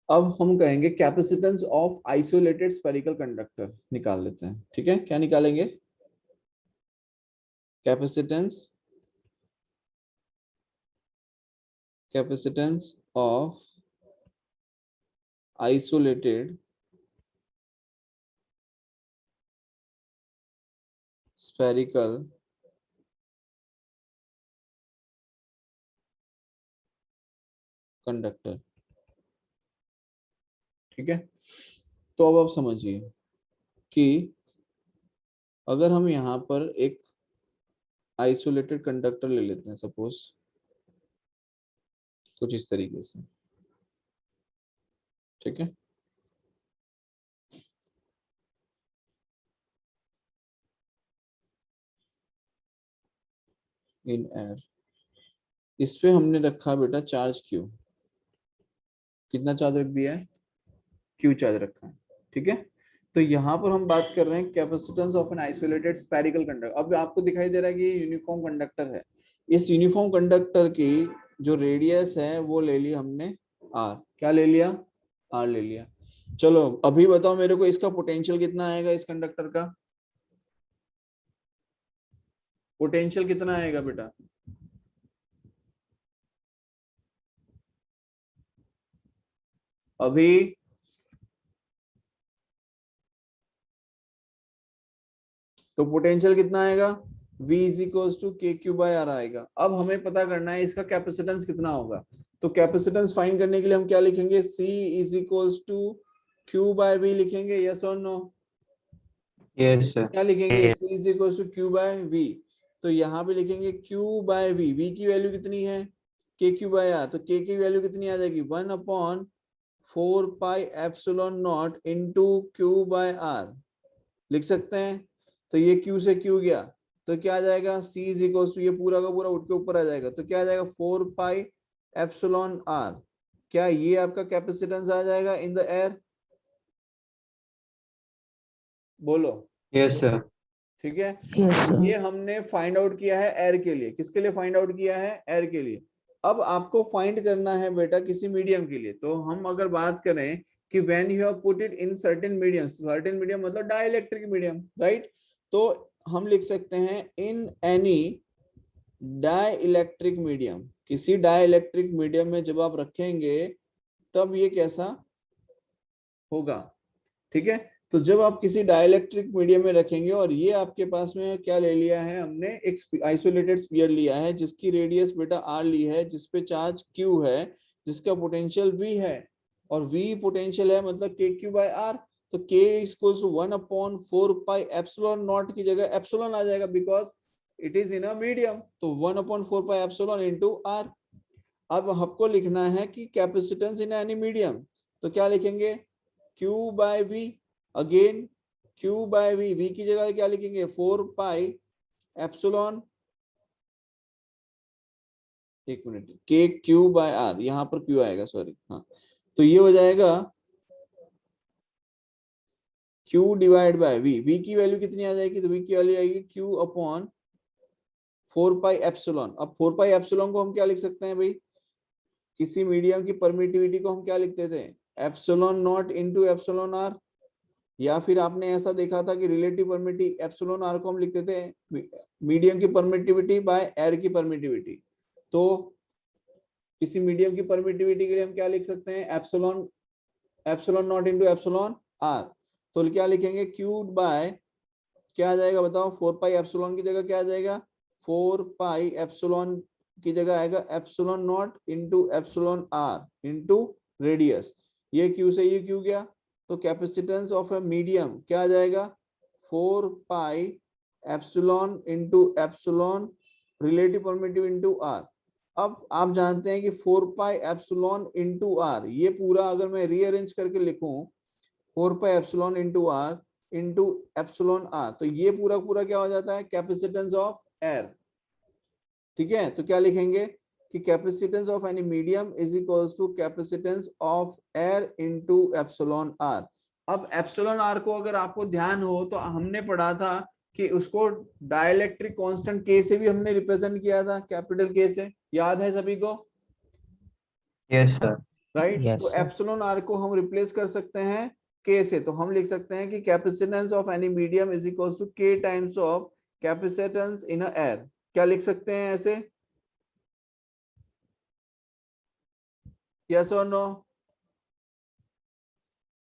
अब हम कहेंगे capacitance of isolated spherical conductor निकाल लेते हैं, ठीक है? क्या निकालेंगे? Capacitance of isolated spherical conductor, ठीक है? तो अब आप समझिए कि अगर हम यहाँ पर एक आइसोलेटेड कंडक्टर ले लेते हैं सपोज कुछ इस तरीके से, ठीक है? इन एयर, इस पे हमने रखा बेटा चार्ज Q। कितना चार्ज रख दिया है? Q चार्ज रखा है, ठीक है? तो यहाँ पर हम बात कर रहे हैं capacitance of an isolated spherical conductor. अब आपको दिखाई दे रहा है कि ये यूनिफॉर्म कंडक्टर है। इस यूनिफॉर्म कंडक्टर की जो रेडियस है वो ले ली हमने R। क्या ले लिया? R ले लिया। चलो अभी बताओ मेरे को इसका पोटेंशियल कितना आएगा? इस कंडक्टर का पोटेंशियल कितना आएगा बेटा? अभी तो पोटेंशियल कितना आएगा? V is equals to KQ/R आएगा। अब हमें पता करना है इसका कैपेसिटेंस कितना होगा। तो कैपेसिटेंस फाइंड करने के लिए हम क्या लिखेंगे? C is equals to Q/V लिखेंगे, यस और नो? Yes sir. क्या लिखेंगे? C is equals to Q/V। तो यहाँ पे लिखेंगे Q/V। V की वैल्यू कितनी है? KQ/R। तो K की वैल्यू कितनी आ जाएगी? 1/4 pi epsilon naught into Q/R लिख सकते हैं। तो ये Q से Q गया तो क्या आ जाएगा? C इज इक्वल्स टू, ये पूरा का पूरा उठ के ऊपर आ जाएगा तो क्या आ जाएगा? 4 पाई एप्सिलॉन R। क्या ये आपका कैपेसिटेंस आ जाएगा इन द एयर? बोलो। Yes sir. ठीक है? Yes, ये sir. हमने फाइंड आउट किया है एयर के लिए। किसके लिए फाइंड आउट किया है? एयर के लिए। अब आपको फाइंड करना है बेटा किसी मीडियम के लिए। तो हम अगर बात करें कि when you have put it in certain medium, certain medium मतलब डाइलेक्ट्रिक मीडियम, राइट? तो हम लिख सकते हैं इन एनी डाइलेक्ट्रिक मीडियम। किसी डाइलेक्ट्रिक मीडियम में जब आप रखेंगे तब ये कैसा होगा, ठीक है? तो जब आप किसी डाइलेक्ट्रिक मीडियम में रखेंगे और ये आपके पास में क्या ले लिया है हमने? एक आइसोलेटेड स्फीयर लिया है जिसकी रेडियस बेटा R ली है, जिसपे चार्ज Q है, जिसका पोटेंशियल V है और V पोटेंशियल है मतलब KQ/R। तो K equals to 1/4 pi epsilon naught की जगह एप्सिलॉन आ जाएगा because it is in a medium. तो 1/4 पाई एप्सिलॉन इनटू R। अब हमको लिखना है कि कैपेसिटेंस इन एनी मीडियम। तो क्या लिखेंगे? Q/V। Again Q/V। V की जगह क्या लिखेंगे? 4 पाई एप्सिलॉन, एक मिनट, KQ/R। यहाँ पर Q आएगा, सॉरी, हाँ। तो ये हो जाएगा Q divide by V। V की वैल्यू कितनी आ जाएगी? तो V की वैल्यू आएगी Q/4 पाई एप्सिलॉन। अब 4 पाई एप्सिलॉन को हम क्या लिख सकते हैं भाई? किसी मीडियम की परमिटिविटी को हम क्या लिखते थे? Epsilon naught into epsilon R। या फिर आपने ऐसा देखा था कि रिलेटिव परमिटिविटी एप्सिलॉन आर को हम लिखते थे मीडियम की परमिटिविटी बाय एयर की परमिटिविटी। तो किसी मीडियम की परमिटिविटी के लिए हम क्या लिख सकते हैं, epsilon naught into epsilon r. तो क्या लिखेंगे, क्यूब बाय क्या आ जाएगा बताओ, 4 पाई एप्सिलॉन की जगह क्या आ जाएगा, 4 पाई एप्सिलॉन की जगह आएगा epsilon naught into epsilon r into radius. ये क्यू से ये क्यू गया, तो कैपेसिटेंस ऑफ ए मीडियम क्या आ जाएगा, 4 pi epsilon into epsilon relative permittive into r. अब आप जानते हैं कि 4 पाई एप्सिलॉन इंटू आर, ये पूरा अगर मैं रीअरेंज करके लिखूं 4 pi epsilon into r into epsilon r, तो ये पूरा पूरा क्या हो जाता है, कैपेसिटेंस ऑफ एयर। ठीक है, तो क्या लिखेंगे कि capacitance of any medium is equals to capacitance of air into epsilon r. अब एप्सिलॉन आर को अगर आपको ध्यान हो तो हमने पढ़ा था कि उसको डाइलेक्ट्रिक कांस्टेंट के से भी हमने रिप्रेजेंट किया था, कैपिटल के से, याद है सभी को? Yes sir. राइट, Yes, तो sir. एप्सिलॉन आर को हम रिप्लेस कर सकते हैं के से, तो हम लिख सकते हैं कि capacitance of any medium is equals to k times of capacitance in a air. क्या लिख सकते हैं ऐसे, यस और no?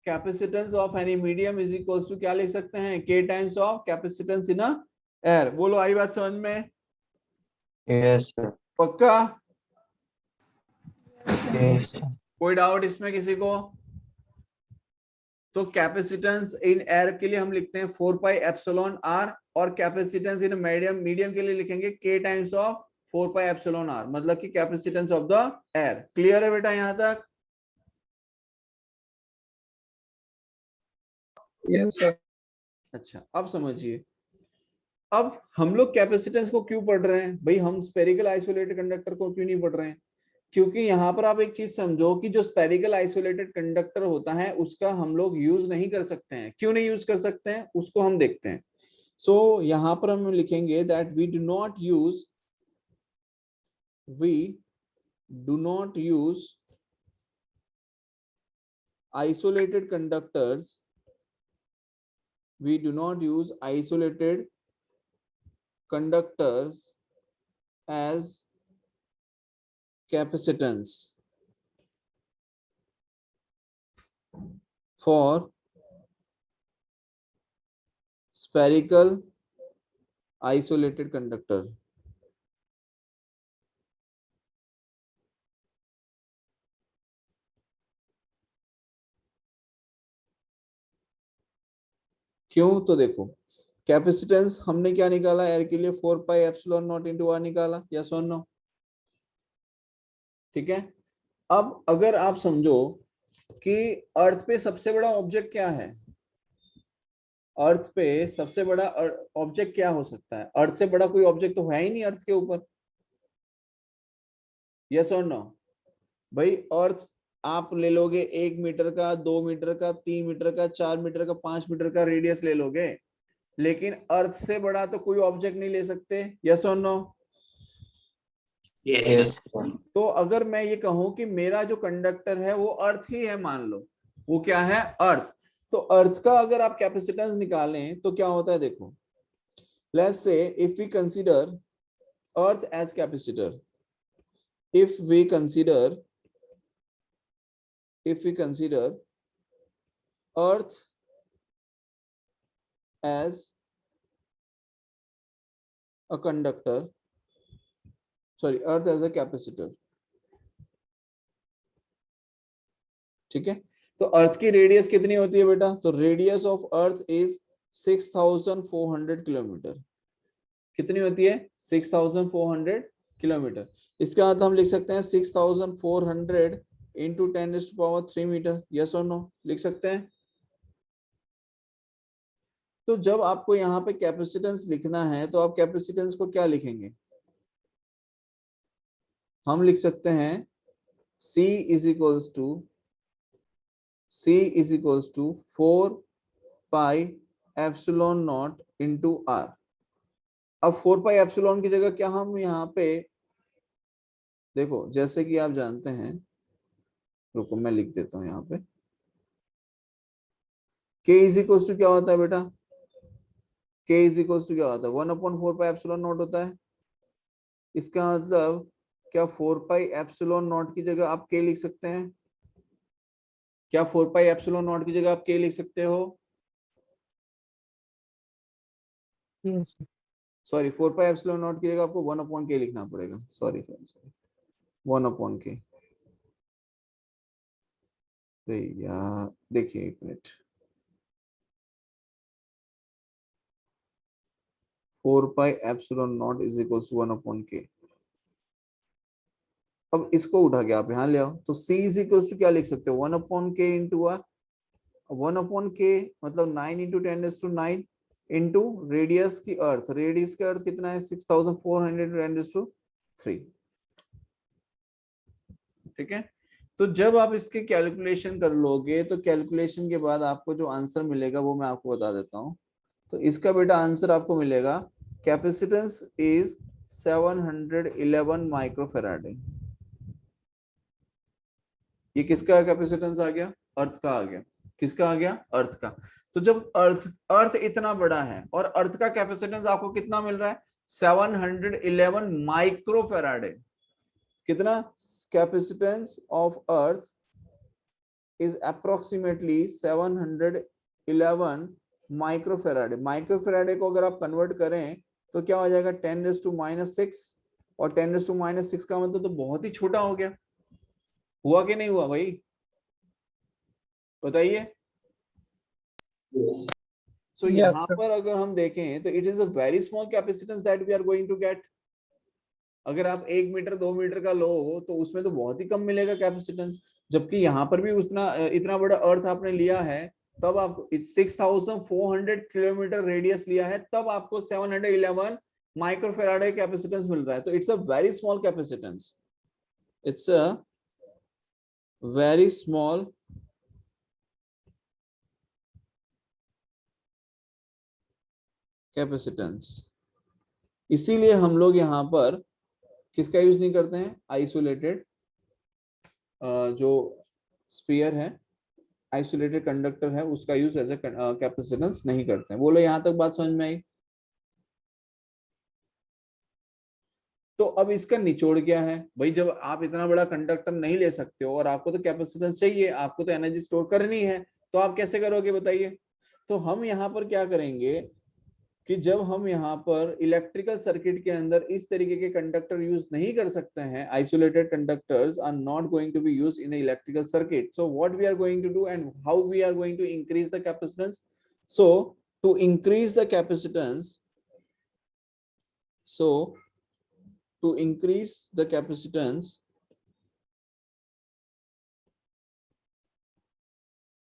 Capacitance of any medium is equals to क्या लिख सकते हैं, k times of capacitance in a air. बोलो, आई बात समझ में? Yes sir. पक्का? Yes, sir. यस कोई डाउट इसमें किसी को? तो कैपेसिटेंस इन एयर के लिए हम लिखते हैं 4 पाई एप्सिलॉन आर, और कैपेसिटेंस इन मीडियम के लिए लिखेंगे K times of 4 pi epsilon r, मतलब कि capacitance of the air. Clear है बेटा यहां तक? Yes sir. अच्छा, अब समझिए, अब हम लोग कैपेसिटेंस को क्यों पढ़ रहे हैं भाई, हम स्पेरिकल आइसोलेटेड कंडक्टर को क्यों नहीं पढ़ रहे हैं? क्योंकि यहाँ पर आप एक चीज समझो कि जो स्पेरिकल आइसोलेटेड कंडक्टर होता है उसका हम लोग यूज नहीं कर सकते हैं। क्यों नहीं यूज कर सकते हैं उसको हम देखते हैं। सो यहाँ पर हम लिखेंगे that we do not use isolated conductors, we do not use isolated conductors as capacitance for spherical isolated conductor। क्यों? तो देखो, कैपेसिटेंस हमने क्या निकाला एयर के लिए, 4 pi epsilon naught into r निकाला, यस और नो? ठीक है, अब अगर आप समझो कि अर्थ पे सबसे बड़ा ऑब्जेक्ट क्या है, अर्थ पे सबसे बड़ा ऑब्जेक्ट क्या हो सकता है, अर्थ से बड़ा कोई ऑब्जेक्ट तो है ही नहीं अर्थ के ऊपर, यस और नो? भाई अर्थ आप ले लोगे 1 मीटर का, 2 मीटर का, 3 मीटर का, 4 मीटर का, 5 मीटर का रेडियस ले लोगे, लेकिन अर्थ से बड़ा तो कोई ऑब्जेक्ट नहीं ले सकते, यस और नो? Yes sir. तो अगर मैं ये कहूं कि मेरा जो कंडक्टर है वो अर्थ ही है, मान लो वो क्या है, अर्थ, तो अर्थ का अगर आप कैपेसिटेंस निकालें तो क्या होता है, देखो, let's say if we consider earth as capacitor, if we consider earth as a conductor, sorry, earth as a capacitor, ठीक है, तो अर्थ की रेडियस कितनी होती है बेटा, तो radius of earth is 6400 kilometre. कितनी होती है, 6400 किलोमीटर। इसका अर्थ हम लिख सकते हैं 6400 इंटू 10⁻³ मीटर, यस और नो? लिख सकते हैं। तो जब आपको यहाँ पे कैपेसिटेंस लिखना है तो आप कैपेसिटेंस को क्या लिखेंगे, हम लिख सकते हैं C is equals to 4 pi epsilon naught into r. अब 4 पाई एप्सिलॉन की जगह क्या हम यहाँ पे, देखो जैसे कि आप जानते हैं, रुको मैं लिख देता हूं यहाँ पे, K इज इक्वल टू क्या होता है बेटा? K इज इक्वल टू क्या होता है? 1/4 पाई एप्सिलॉन नॉट होता है। इसका मतलब क्या 4 पाई एप्सिलॉन नॉट की जगह आप K लिख सकते हैं? क्या 4 पाई एप्सिलॉन नॉट की जगह आप K लिख सकते हो? सॉरी, 4 पाई एप्सिलॉन नॉट की जगह आपको 1/K लिखना पड़ेगा। Sorry 1/K। भैया देखिए एक minute, 4 pi epsilon naught is equal to 1/K। अब इसको उठा के आप यहाँ ले आओ तो C इज इक्वल टू क्या लिख सकते हो? 1/K इंटू 1/K मतलब 9 इंटू 10⁹ इंटू रेडियस की अर्थ। रेडियस का अर्थ कितना है? 6400 ठीक है। तो जब आप इसके कैलकुलेशन कर लोगे तो कैलकुलेशन के बाद आपको जो आंसर मिलेगा वो मैं आपको बता देता हूँ। तो इसका बेटा आंसर आपको मिलेगा, कैपेसिटेंस इज 711 माइक्रोफेराडे। ये किसका कैपेसिटेंस आ गया? अर्थ का आ गया। किसका आ गया? अर्थ का। तो जब अर्थ इतना बड़ा है और अर्थ का कैपेसिटेंस आपको कितना मिल रहा है? 711 माइक्रोफेराडे। कितना? Capacitance of earth is approximately 711 microfarad. Microfarad को अगर आप कन्वर्ट करें तो क्या हो जाएगा? 10⁻⁶। और 10⁻⁶ का मतलब तो बहुत ही छोटा हो गया। हुआ कि नहीं हुआ भाई? बताइए। सो यहाँ पर अगर हम देखें तो it is a very small capacitance that we are going to get. अगर आप 1 मीटर 2 मीटर का लो तो उसमें तो बहुत ही कम मिलेगा कैपेसिटेंस, जबकि यहाँ पर भी उतना इतना बड़ा अर्थ आपने लिया है तब आपको 6400 किलोमीटर रेडियस लिया है तब आपको 711 माइक्रोफेराडे कैपेसिटेंस मिल रहा है। तो it's a very small capacitance. It's a very small capacitance. इसीलिए हम लोग यहाँ पर किसका यूज नहीं करते हैं? आइसोलेटेड जो स्फीयर है, आइसोलेटेड कंडक्टर है, उसका यूज एज ए कैपेसिटेंस नहीं करते हैं। बोलो यहाँ तक बात समझ में आई? तो अब इसका निचोड़ क्या है भाई? जब आप इतना बड़ा कंडक्टर नहीं ले सकते हो और आपको तो कैपेसिटेंस चाहिए, आपको तो एनर्जी स्टोर करनी है, तो आप कैसे करोगे बताइए? तो हम यहाँ पर क्या करेंगे कि जब हम यहाँ पर इलेक्ट्रिकल सर्किट के अंदर इस तरीके के कंडक्टर यूज नहीं कर सकते हैं, isolated conductors are not going to be used in electrical circuit, so what we are going to do and how we are going to increase the capacitance? So to increase the capacitance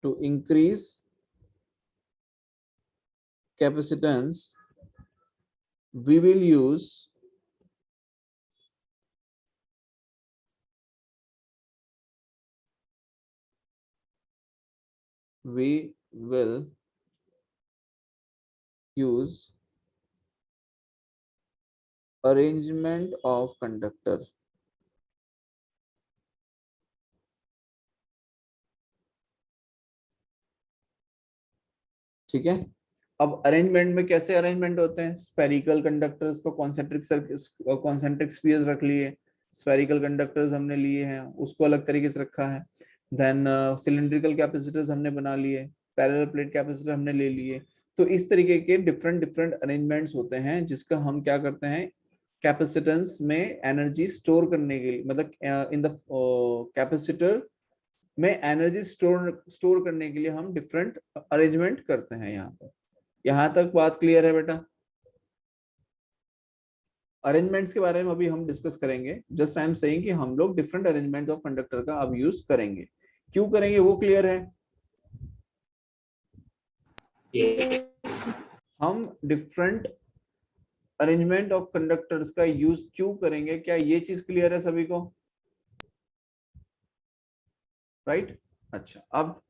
to increase the capacitance we will use arrangement of conductor। ठीक है। अब arrangement में कैसे arrangement होते हैं? Spherical conductors को concentric spheres रख लिए, स्फेरिकल कंडक्टर्स हमने लिए हैं उसको अलग तरीके से रखा है। देन सिलिंड्रिकल कैपेसिटर्स हमने बना लिए, पैरेलल प्लेट कैपेसिटर हमने ले लिए। तो इस तरीके के डिफरेंट अरेंजमेंट्स होते हैं जिसका हम क्या करते हैं, कैपेसिटेंस में एनर्जी स्टोर करने के लिए, मतलब इन द कैपेसिटर में एनर्जी स्टोर करने के लिए हम डिफरेंट अरेंजमेंट करते हैं। यहाँ पर, यहाँ तक बात क्लियर है बेटा? अरेंजमेंट्स के बारे में अभी हम डिस्कस करेंगे। जस्ट आई एम सेइंग कि हम लोग डिफरेंट अरेंजमेंट ऑफ कंडक्टर का अब यूज करेंगे। क्यों करेंगे वो क्लियर है? Yes. हम डिफरेंट अरेंजमेंट ऑफ कंडक्टर्स का यूज क्यों करेंगे, क्या ये चीज क्लियर है सभी को? राइट? अच्छा, अब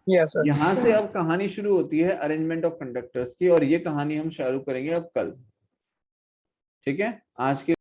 यहाँ से अब कहानी शुरू होती है अरेंजमेंट ऑफ कंडक्टर्स की, और ये कहानी हम शुरू करेंगे अब कल। ठीक है, आज के